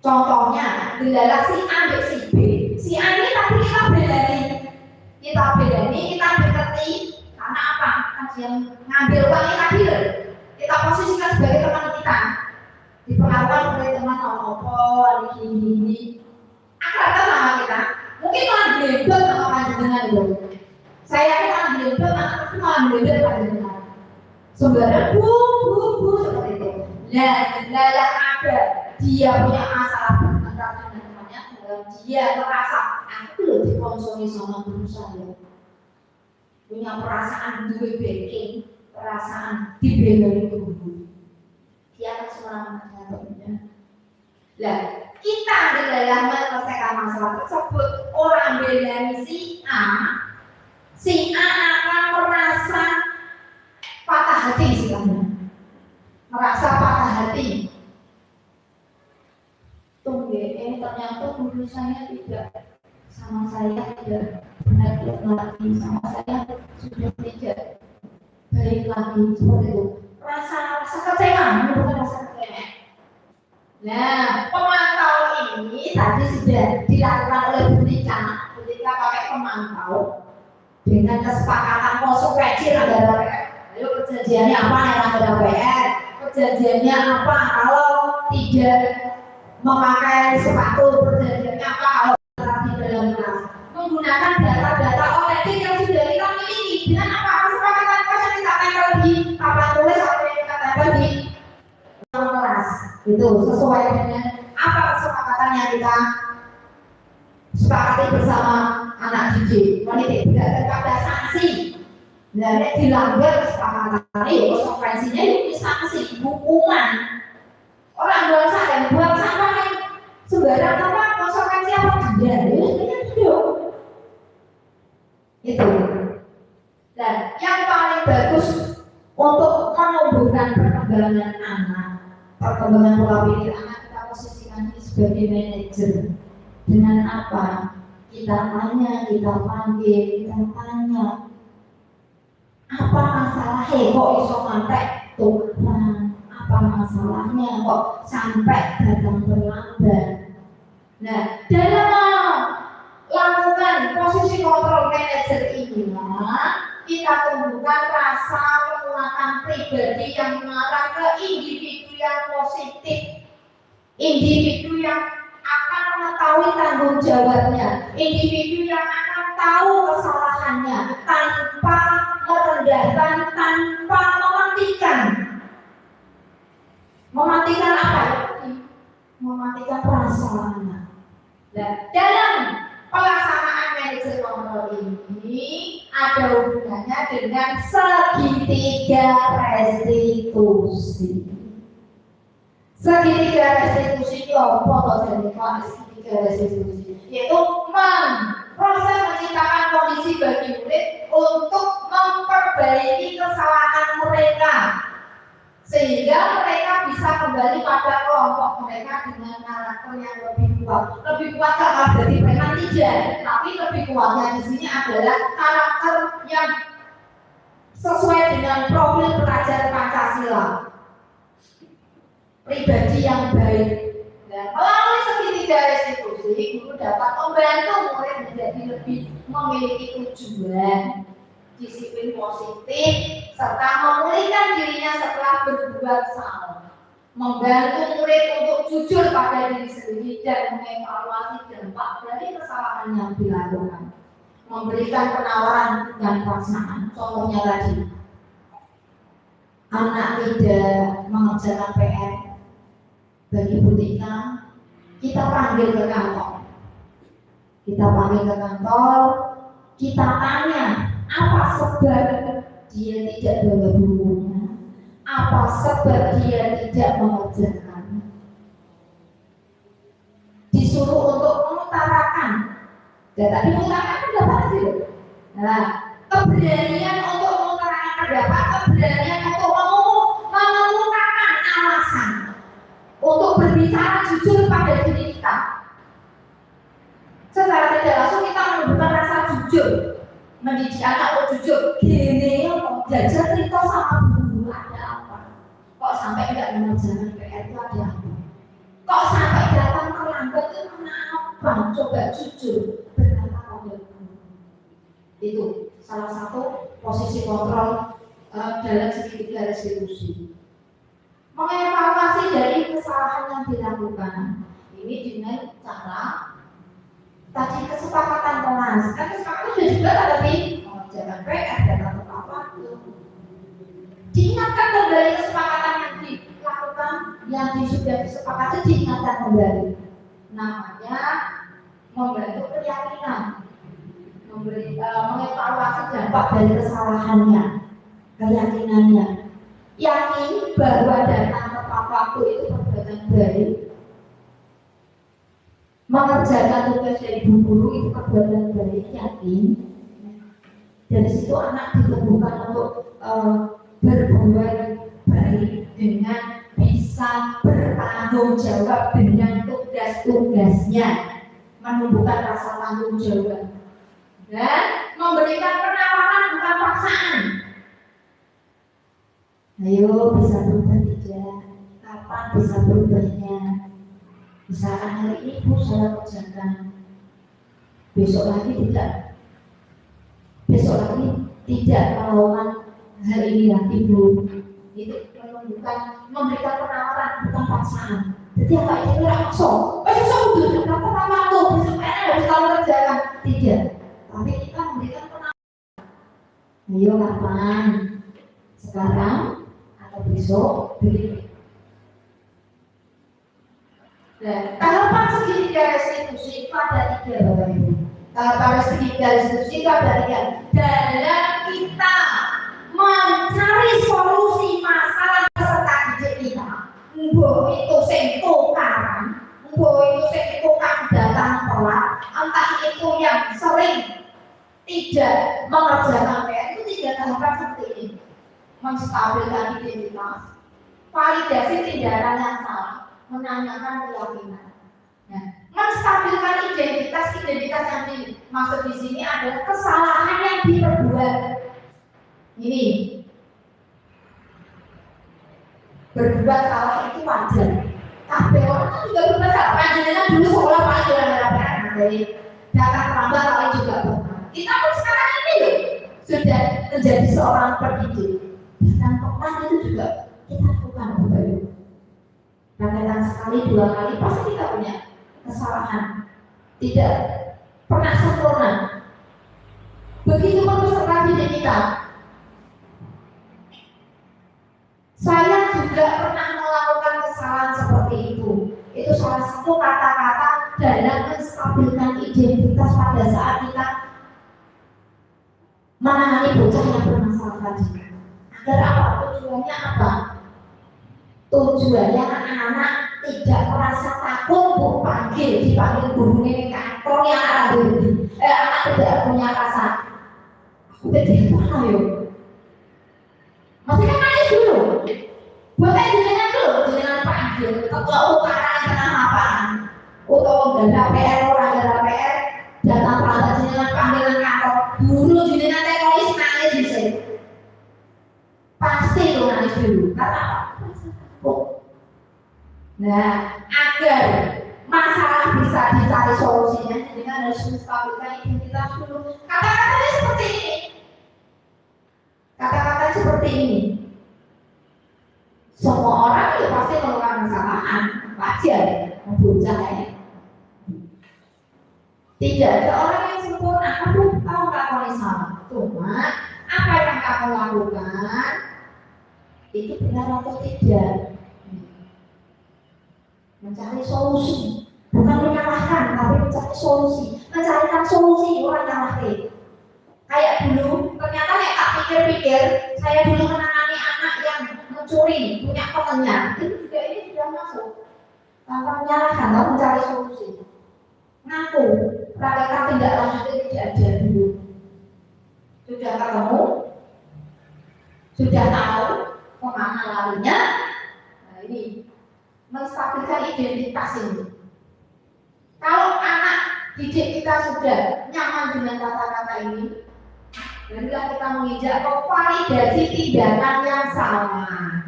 Contohnya, adalah si A dan si B. Si A ini tapi kita bedani, kita dekati. Karena apa? Yang ngambil uang kita posisikan sebagai teman kita. Diperlakukan sebagai teman apa ini. Akrab sama kita. Mungkin malah dilebet sama panjenengan itu. Saya malah dilebet, anak malah dilebet panjenengan. Sebenarnya bu seperti itu. Lah ada dia punya masalah dengan temannya, dia merasa aku loh dikonsumsi sama guru saya. Punya perasaan duwe backing, perasaan dibelai guru. Dia akan semangatnya. Lah, kita dalam menyelesaikan masalah tersebut, orang belai si A akan merasa patah hati sebenarnya. Merasa patah hati. Ternyata guru saya tidak sama saya, tidak benar lagi sama saya, sudah tidak baik lagi, seperti itu. Rasa kecewa, bukan rasa kecewa. Nah, pemantau ini tadi sudah dilakukan oleh Bu Tika pakai pemantau dengan kesepakatan konsekuensi antara PR. Ayo perjanjiannya apa yang ada PR? Perjanjiannya apa kalau tidak memakai sepatu? Perjanjiannya apa kalau tetap di dalam kelas? Menggunakan data-data otentik yang sudah kita miliki dengan apa kesepakatan yang kita tempel di papan tulis atau yang kita tempel di kelas. Itu sesuai dengan apa kesepakatan yang kita sepakati bersama anak didik. Mendidik tidak pada sanksi. Dan dilanggar kesepakatan ini konsekuensinya itu sanksi, hukuman. Orang buang sampah yang sembarang apa konsekuensi apa denda? Itu. Dan yang paling bagus untuk menumbuhkan perkembangan anak, perkembangan pola pikir anak, kita posisikan ini sebagai manajer. Dengan apa? Kita tanya, kita panggil, kita tanya. Apa masalahnya kok iso sampai tukaran? Apa masalahnya kok sampai datang terlambat? Nah, dalam melakukan posisi kontrol manajer inilah kita tumbuhkan rasa penguatan pribadi yang mengarah ke individu yang positif, individu yang akan mengetahui tanggung jawabnya, individu yang akan tahu kesalahannya tanpa merendahkan, tanpa mematikan. Mematikan apa? Mematikan perasaan. Nah, dalam pelaksanaan manajer kontrol ini ada hubungannya dengan segitiga restitusi. Segitiga restitusi itu apa? Segitiga restitusi yaitu proses menciptakan kondisi bagi murid untuk memperbaiki kesalahan mereka sehingga mereka bisa kembali pada kelompok mereka dengan karakter yang lebih kuat. Lebih kuat karena dari mereka tidak, tapi lebih kuatnya di sini adalah karakter yang sesuai dengan profil pelajar Pancasila. Pribadi yang baik. Dan melalui segitiga restitusi, guru dapat membantu murid menjadi lebih memiliki tujuan, disiplin positif, serta memulihkan dirinya setelah berbuat salah. Membantu murid untuk jujur pada diri sendiri dan mengevaluasi dampak dari kesalahan yang dilakukan. Memberikan penawaran dan paksaan. Contohnya tadi, anak tidak mengerjakan PR. Bagi Bu Tika, kita panggil ke kantor. Kita tanya apa sebab dia tidak bawa bukunya, apa sebab dia tidak mengerjakan. Disuruh untuk mengutarakan. Dan tadi mengutarakan pendapat itu. Nah, keberanian untuk mengutarakan pendapat, keberanian untuk mengungkapkan alasan. Untuk berbicara jujur pada diri kita. Secara tidak langsung kita menunjukkan rasa jujur, mendidik anak untuk jujur. Gini, belajar cerita sama guru ada apa? Kok sampai tidak mengerjakan PR itu ada apa? Kok sampai datang terlambat itu kenapa? Coba jujur berkata pada guru. Itu salah satu posisi kontrol dalam segitiga restitusi. Mengevaluasi dari kesalahan yang dilakukan ini dengan cara tadi kesepakatan kelas. Kan kesepakatan sudah juga tadi mengerjakan PR dan tepat waktu. Diingatkan kembali kesepakatan yang dilakukan, yang sudah disepakati diingatkan kembali. Namanya membantu keyakinan, mengevaluasi dampak dari kesalahannya, keyakinannya. Yakin bahwa datang tepat waktu itu perbuatan baik. Mengerjakan tugas dari bu guru itu perbuatan baik, yakin. Dari situ anak ditumbuhkan untuk berbuat baik dengan bisa bertanggung jawab dengan tugas-tugasnya, menumbuhkan rasa tanggung jawab dan memberikan penawaran bukan paksaan. Ayo bisa berubah tidak? Kapan bisa berubahnya? Misalkan hari ini Bu saya kerjakan, besok lagi tidak, besok lagi tidak melakukan hal ini lagi Bu. Itu menunjukkan memberikan penawaran bukan paksaan. Jadi apa itu tidak maksud? Susah udah kamu pertama tuh besok harus kamu kerjakan, tidak. Tapi kita memberikan penawaran. Ayo kapan? Sekarang atau besok beli. Nah, tahapan segitiga restitusi itu ada 3 Bapak Ibu. Tahapan segitiga restitusi itu ada 3. Dalam kita mencari solusi masalah peserta didik kita, mbok itu sing tukaran, mbok itu sing tukang datang telat, entah itu yang sering tidak mengerjakan PR, itu 3 tahapan seperti ini. Menstabilkan identitas, validasi tindakan yang salah, menanyakan keyakinan. Nah, menstabilkan identitas yang dimaksud di sini adalah kesalahan yang diperbuat. Ini berbuat salah itu wajar. Tapi orang kan juga berbuat salah. Panjenengan dulu sekolah pelajaran dari data terlambat kali juga pernah. Kita pun sekarang ini loh sudah menjadi seorang pendidik. Dan pernah itu juga kita lakukan Bapak Ibu. Kadang sekali 2 kali pasti kita punya kesalahan, tidak pernah sempurna. Begitu pun peserta didik kita. Saya juga pernah melakukan kesalahan seperti itu. Itu salah satu kata-kata dalam menstabilkan identitas pada saat kita menangani bocah yang bermasalah tadi. Agar apa? Tujuannya apa? Tujuannya anak-anak tidak merasa takut dipanggil gurunya ke kantor yang ada di anak tidak punya rasa jadi apa ya? Masih kan nangis dulu. Bukan jenengan panggil ketua utara tengah lapangan atau ganda PR orang ganda PR datang pada jenengan panggilan kantor guru jenengan tekois nangis di sini. Pasti itu nangis dulu. Karena apa? Nah, agar masalah bisa dicari solusinya, dengan harus menstabilkan identitas dulu. Kata-katanya seperti ini. Kata-katanya seperti ini. Semua orang itu pasti melakukan kesalahan, wajar, bocah ya. Tidak ada orang yang sempurna. Kamu tahu kamu salah. Cuma apa yang kamu lakukan itu benar atau tidak? Mencari solusi, bukan menyalahkan, tapi mencari solusi. Mencarikan solusi orang nyalahin. Kayak dulu, ternyata kayak tak pikir-pikir, saya dulu menangani anak yang mencuri, punya temannya. Itu juga ini sudah masuk. Tanpa menyalahkan, tapi mencari solusi. Ngaku, praktek tindak lanjutnya tidak ada dulu. Sudah ketemu, sudah tahu kemana larinya. Nah ini menstabilkan identitas ini. Kalau anak didik kita sudah nyaman dengan kata-kata ini, barulah kita menginjak ke validasi tindakan yang salah.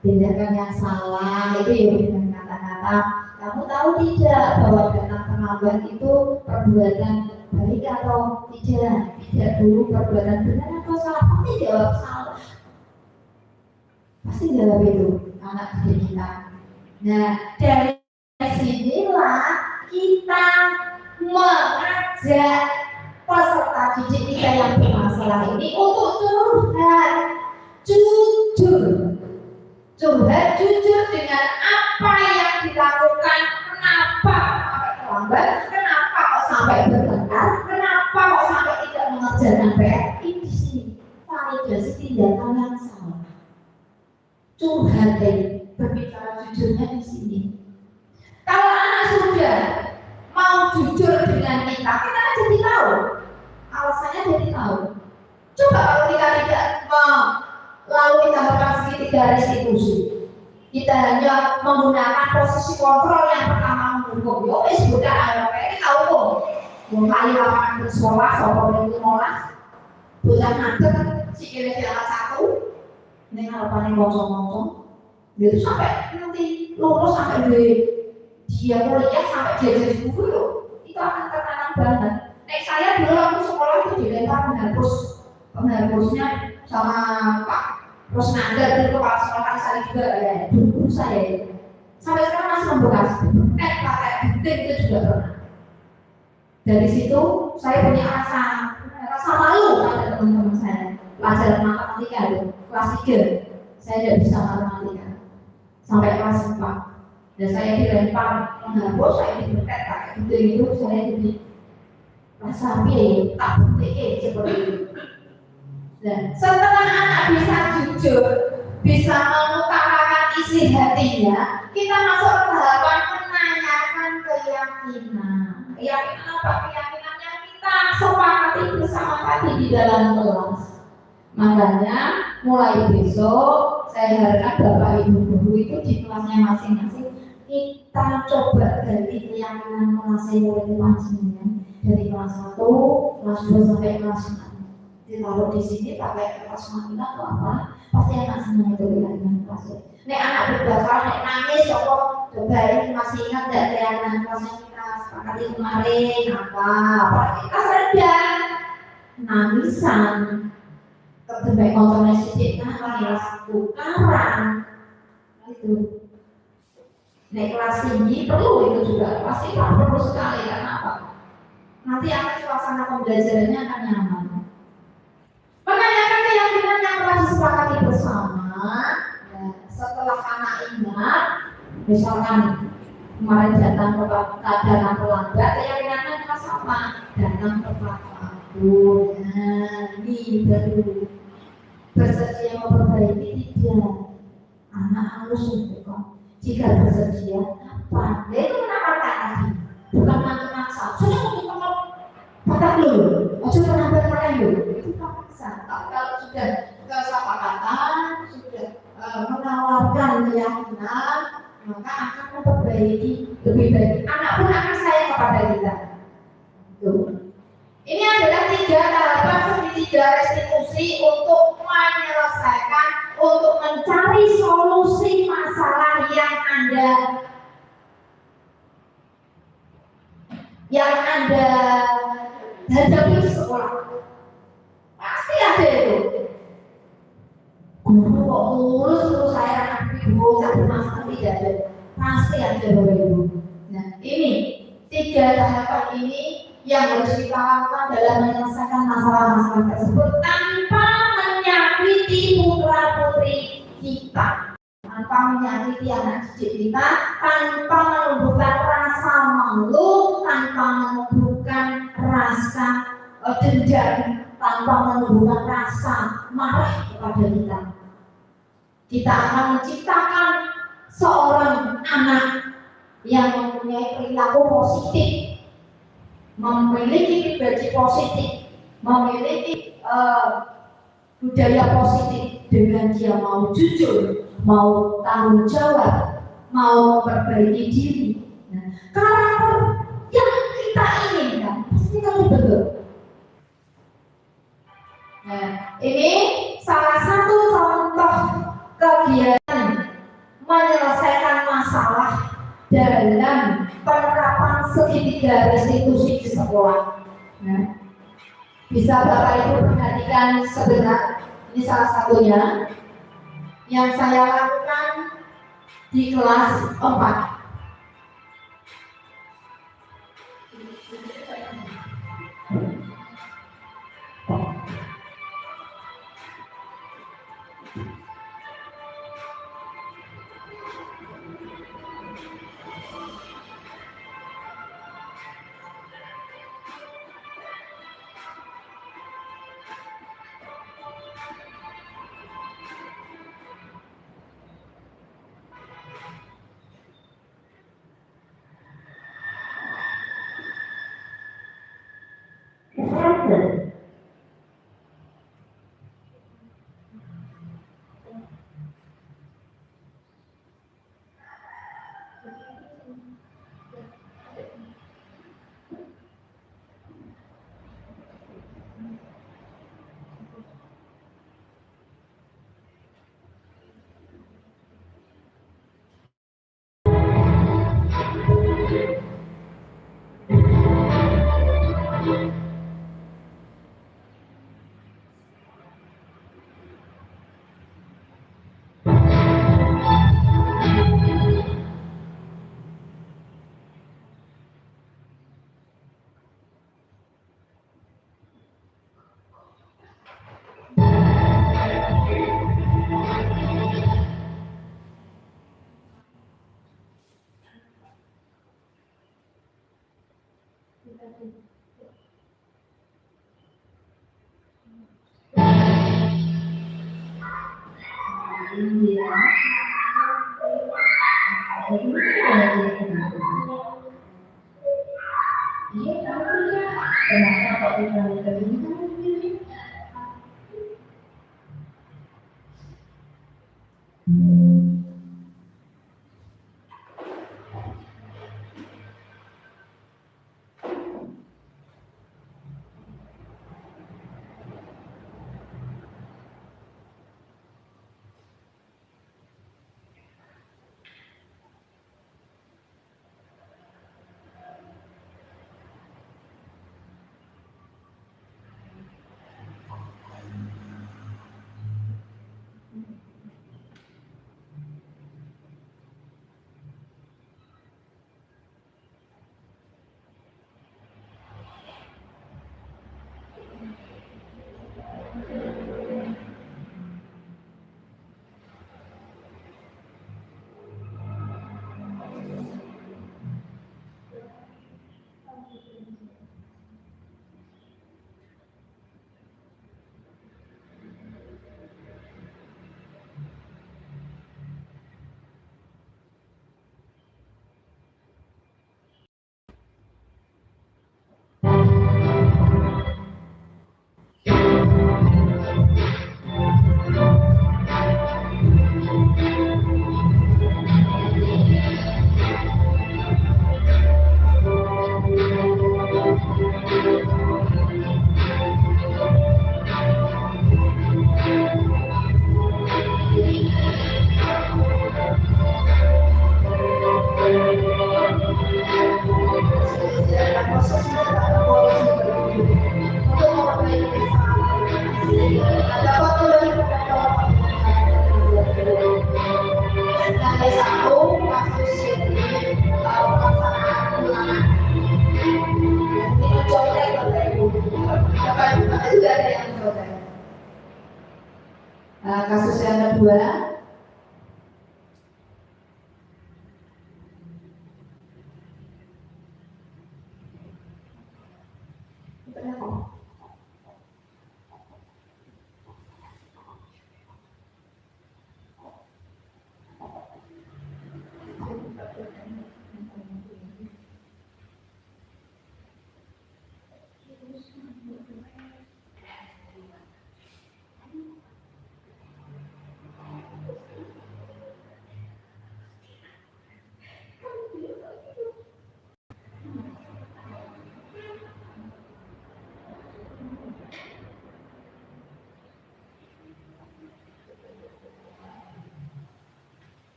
Tindakan yang salah itu ya dengan kata-kata. Kamu tahu tidak bahwa datang terlambat itu perbuatan baik atau tidak? Tidak dulu perbuatan benar atau salah? Pasti jawab salah. Pasti jawab itu anak didik kita. Nah, dari sinilah kita mengajak peserta didik kita yang bermasalah ini untuk curhat jujur dengan apa yang dilakukan, kenapa sampai terlambat, kenapa kok sampai bertengkar, kenapa kok sampai tidak mengerjakan PR. Ini di sini validasi tindakan yang salah. Curhat berbicara jujurnya di sini. Kalau anak sudah mau jujur dengan kita kan jadi tahu. Alasannya jadi tahu. Coba kalau kita tidak melalui tahapan segitiga restitusi, kita hanya menggunakan posisi kontrol yang pertama mendukung. Yo wis budak ayo ini tahu kok. Wong kali lapangan ke sekolah, sopo itu molas. Bocah ngadeg sikile jalan satu. Ning harapannya ngomong-ngomong. Itu sampai nanti lulus sampai di dia kuliah sampai dia jadi guru loh, itu akan tertanam banget. Saya dulu waktu sekolah itu dilempar penghapusnya sama Pak Rosnanda itu kepala sekolah saya juga ya, guru saya itu. Sampai sekarang masih membekas, pakai gunting itu juga pernah. Dari situ saya punya rasa malu pada teman-teman saya. Pelajaran matematika itu kelas 3 saya tidak bisa matematika sampai kelas 4. Dan saya dilempar menghapus, saya dibetet pakai gunting itu, saya jadi rasa tak bukti seperti itu. Dan setelah anak bisa jujur, bisa mengutarakan isi hatinya, kita masuk ke tahapan menanyakan keyakinan. Keyakinan apa? Keyakinannya kita sepakati bersama tadi di dalam kelas. Makanya mulai besok saya harapkan Bapak Ibu guru itu di kelasnya masing-masing kita coba ganti keyakinan menguasai murid panjenengan dari kelas 1, kelas 2 sampai kelas 6. Ditaruh di sini pakai kertas manila atau apa, pasti anak senang itu keyakinan kelasnya. Nek anak berbakal, nek nangis, coba ini masih ingat gak keyakinan kelasnya kita sepakati kemarin apa kita sedang nangisan kebenaran kontrolnya sedikit kelas tukaran itu. Nek kelas tinggi perlu itu juga, pasti perlu sekali. Karena apa? Nanti akan suasana pembelajarannya akan nyaman. Menanyakan keyakinan yang telah disepakati bersama. Ya, setelah anak ingat, misalkan kemarin datang terlambat, keyakinannya kita sama, datang tepat waktu. Nah, ini baru bersedia memperbaiki tidak. Anak harus untuk jika bersedia apa? Dia itu menawarkan tadi, bukan maksa. Saya mau ditolong, kata dulu, ojo menambah dulu. Itu paksa. Kalau sudah kesepakatan, sudah menawarkan keyakinan, maka akan memperbaiki lebih baik. Anak pun akan sayang kepada kita. Tuh. Ini adalah 3 tahapan segitiga restitusi untuk menyelesaikan, untuk mencari solusi masalah yang Anda hadapi di sekolah. Pasti ada itu. Guru kok mulus terus saya anak ibu tak bermasalah, tidak ada. Pasti ada Bapak Ibu. Nah, ini 3 tahapan ini yang harus kita lakukan dalam menyelesaikan masalah-masalah tersebut tanpa menyakiti putra-putri kita, tanpa menyakiti anak didik kita, tanpa menumbuhkan rasa malu, tanpa menumbuhkan rasa dendam, tanpa menumbuhkan rasa marah kepada kita. Kita akan menciptakan seorang anak yang mempunyai perilaku positif, memiliki pribadi positif, memiliki budaya positif dengan dia mau jujur, mau tanggung jawab, mau memperbaiki diri. Nah, karakter yang kita inginkan pasti akan dibentuk. Nah, ini salah satu contoh kegiatan menyelesaikan masalah dalam penerapan segitiga restitusi di sekolah. Nah, bisa Bapak Ibu perhatikan sebentar. Ini salah satunya yang saya lakukan di kelas 4. Kasus yang kedua,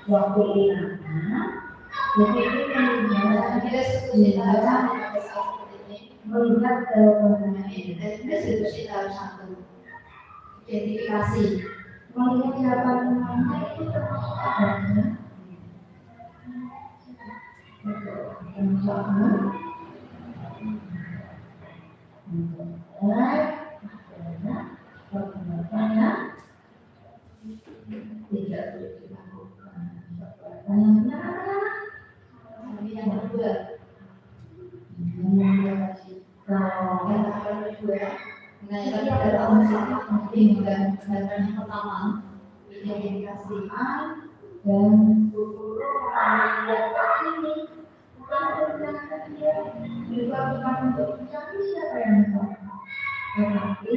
waktu diangkat, melihat ke restitusi tahap 1, identifikasi, melihat siapa namanya itu termasuk adanya, tidak dilakukan. Yang kedua, yang pertama, identifikasikan dan juga bukan untuk mencari siapa yang salah, tetapi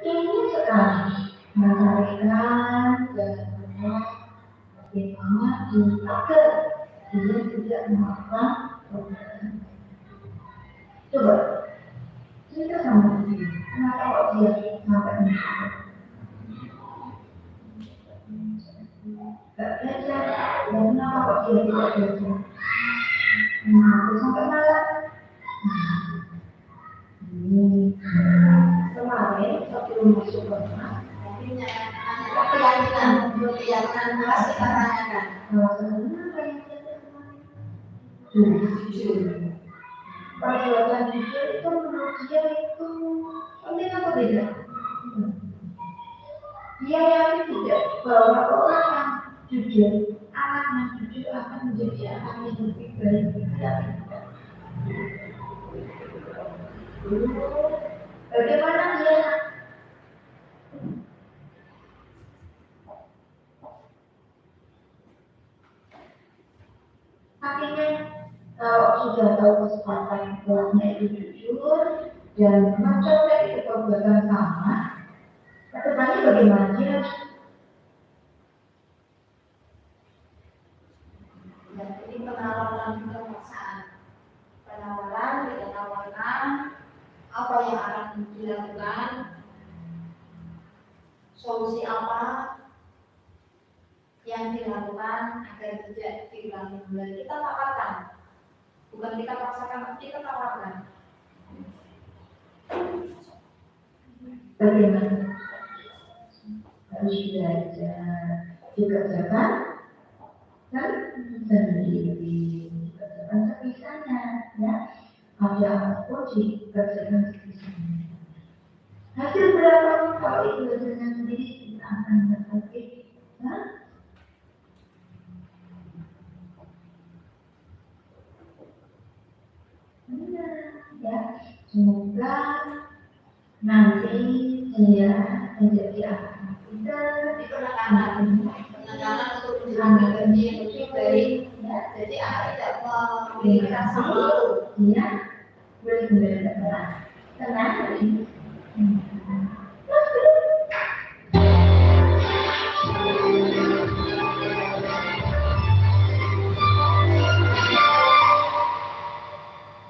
ini sekarang mencarikan dan bagaimana agar dia tidak melakukan Coba cerita sama dia, kenapa kok dia sampai meninggal? Gak belajar, dan kenapa kok dia tidak belajar? Kenapa sampai malam? Ini kemarin sebelum masuk rumah, keyakinan masih kita tanyakan. Kenapa yang belajar kemarin? Jujur. Perbuatan jujur itu menurut dia itu penting apa beda? Dia yakin tidak bahwa orang yang jujur, anak yang jujur akan menjadi anak yang lebih baik. Tidak. Bagaimana dia? Akhirnya kalau sudah tahu kesempatan orangnya itu jujur dan mencontoh itu perbuatan sama, kedepannya bagaimana dia? Dan ini penawaran kemaksaan, penawaran apa yang akan dilakukan, solusi apa yang dilakukan agar tidak diulangi kembali. Kita tawarkan, bukan kita paksakan, tapi kita tawarkan. Bagaimana? Harus belajar dikerjakan kan sendiri, dikerjakan sebisanya, ya. Ada apapun dikerjakan sebisanya. Hasil berapa kalau itu hasilnya sendiri kita akan dapat, ya. Ya, semoga nanti dia menjadi anak kita penekanan untuk menjaga gaji yang lebih baik, ya. Jadi anak tidak memiliki rasa malu, ya, benar-benar tenang.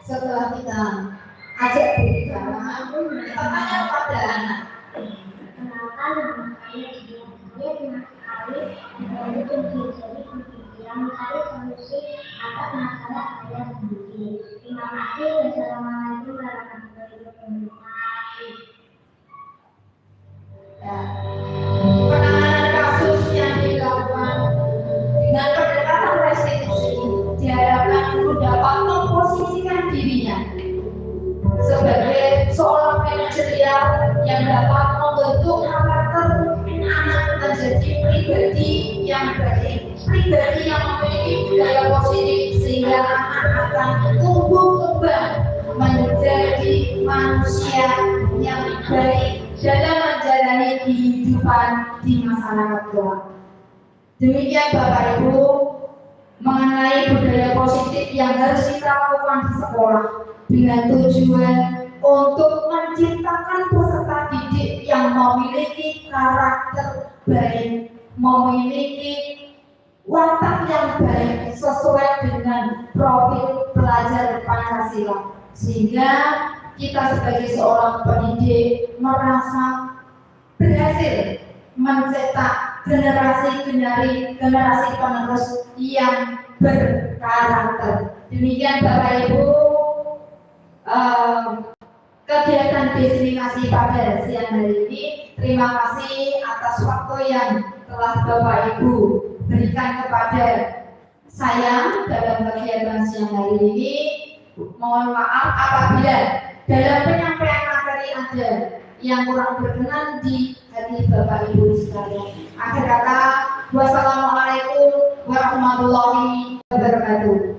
Setelah kita ajak berbicara, kita tanya kepada anak. Kenalkan nama saya Dian. Saya senang sekali membantu menjadi pemikiran mencari solusi atas masalah saya sendiri. Terima kasih. Wassalamualaikum warahmatullahi wabarakatuh. Ya. Penanganan kasus yang dilakukan dengan pendekatan restitusi diharapkan guru dapat memposisikan dirinya sebagai seorang manajerial yang dapat membentuk karakter anak menjadi pribadi yang baik, pribadi yang memiliki budaya positif, sehingga anak akan tumbuh kembang menjadi manusia yang baik dalam menjalani kehidupan di masyarakat kelak. Demikian Bapak Ibu mengenai budaya positif yang harus kita lakukan di sekolah dengan tujuan untuk menciptakan peserta didik yang memiliki karakter baik, memiliki watak yang baik sesuai dengan profil pelajar Pancasila, sehingga kita sebagai seorang pendidik merasa berhasil mencetak generasi penerus yang berkarakter. Demikian Bapak Ibu kegiatan diseminasi pada siang hari ini. Terima kasih atas waktu yang telah Bapak Ibu berikan kepada saya dalam kegiatan siang hari ini. Mohon maaf apabila dalam penyampaian materi ada yang kurang berkenan di hati Bapak Ibu sekalian. Akhir kata, wassalamualaikum warahmatullahi wabarakatuh.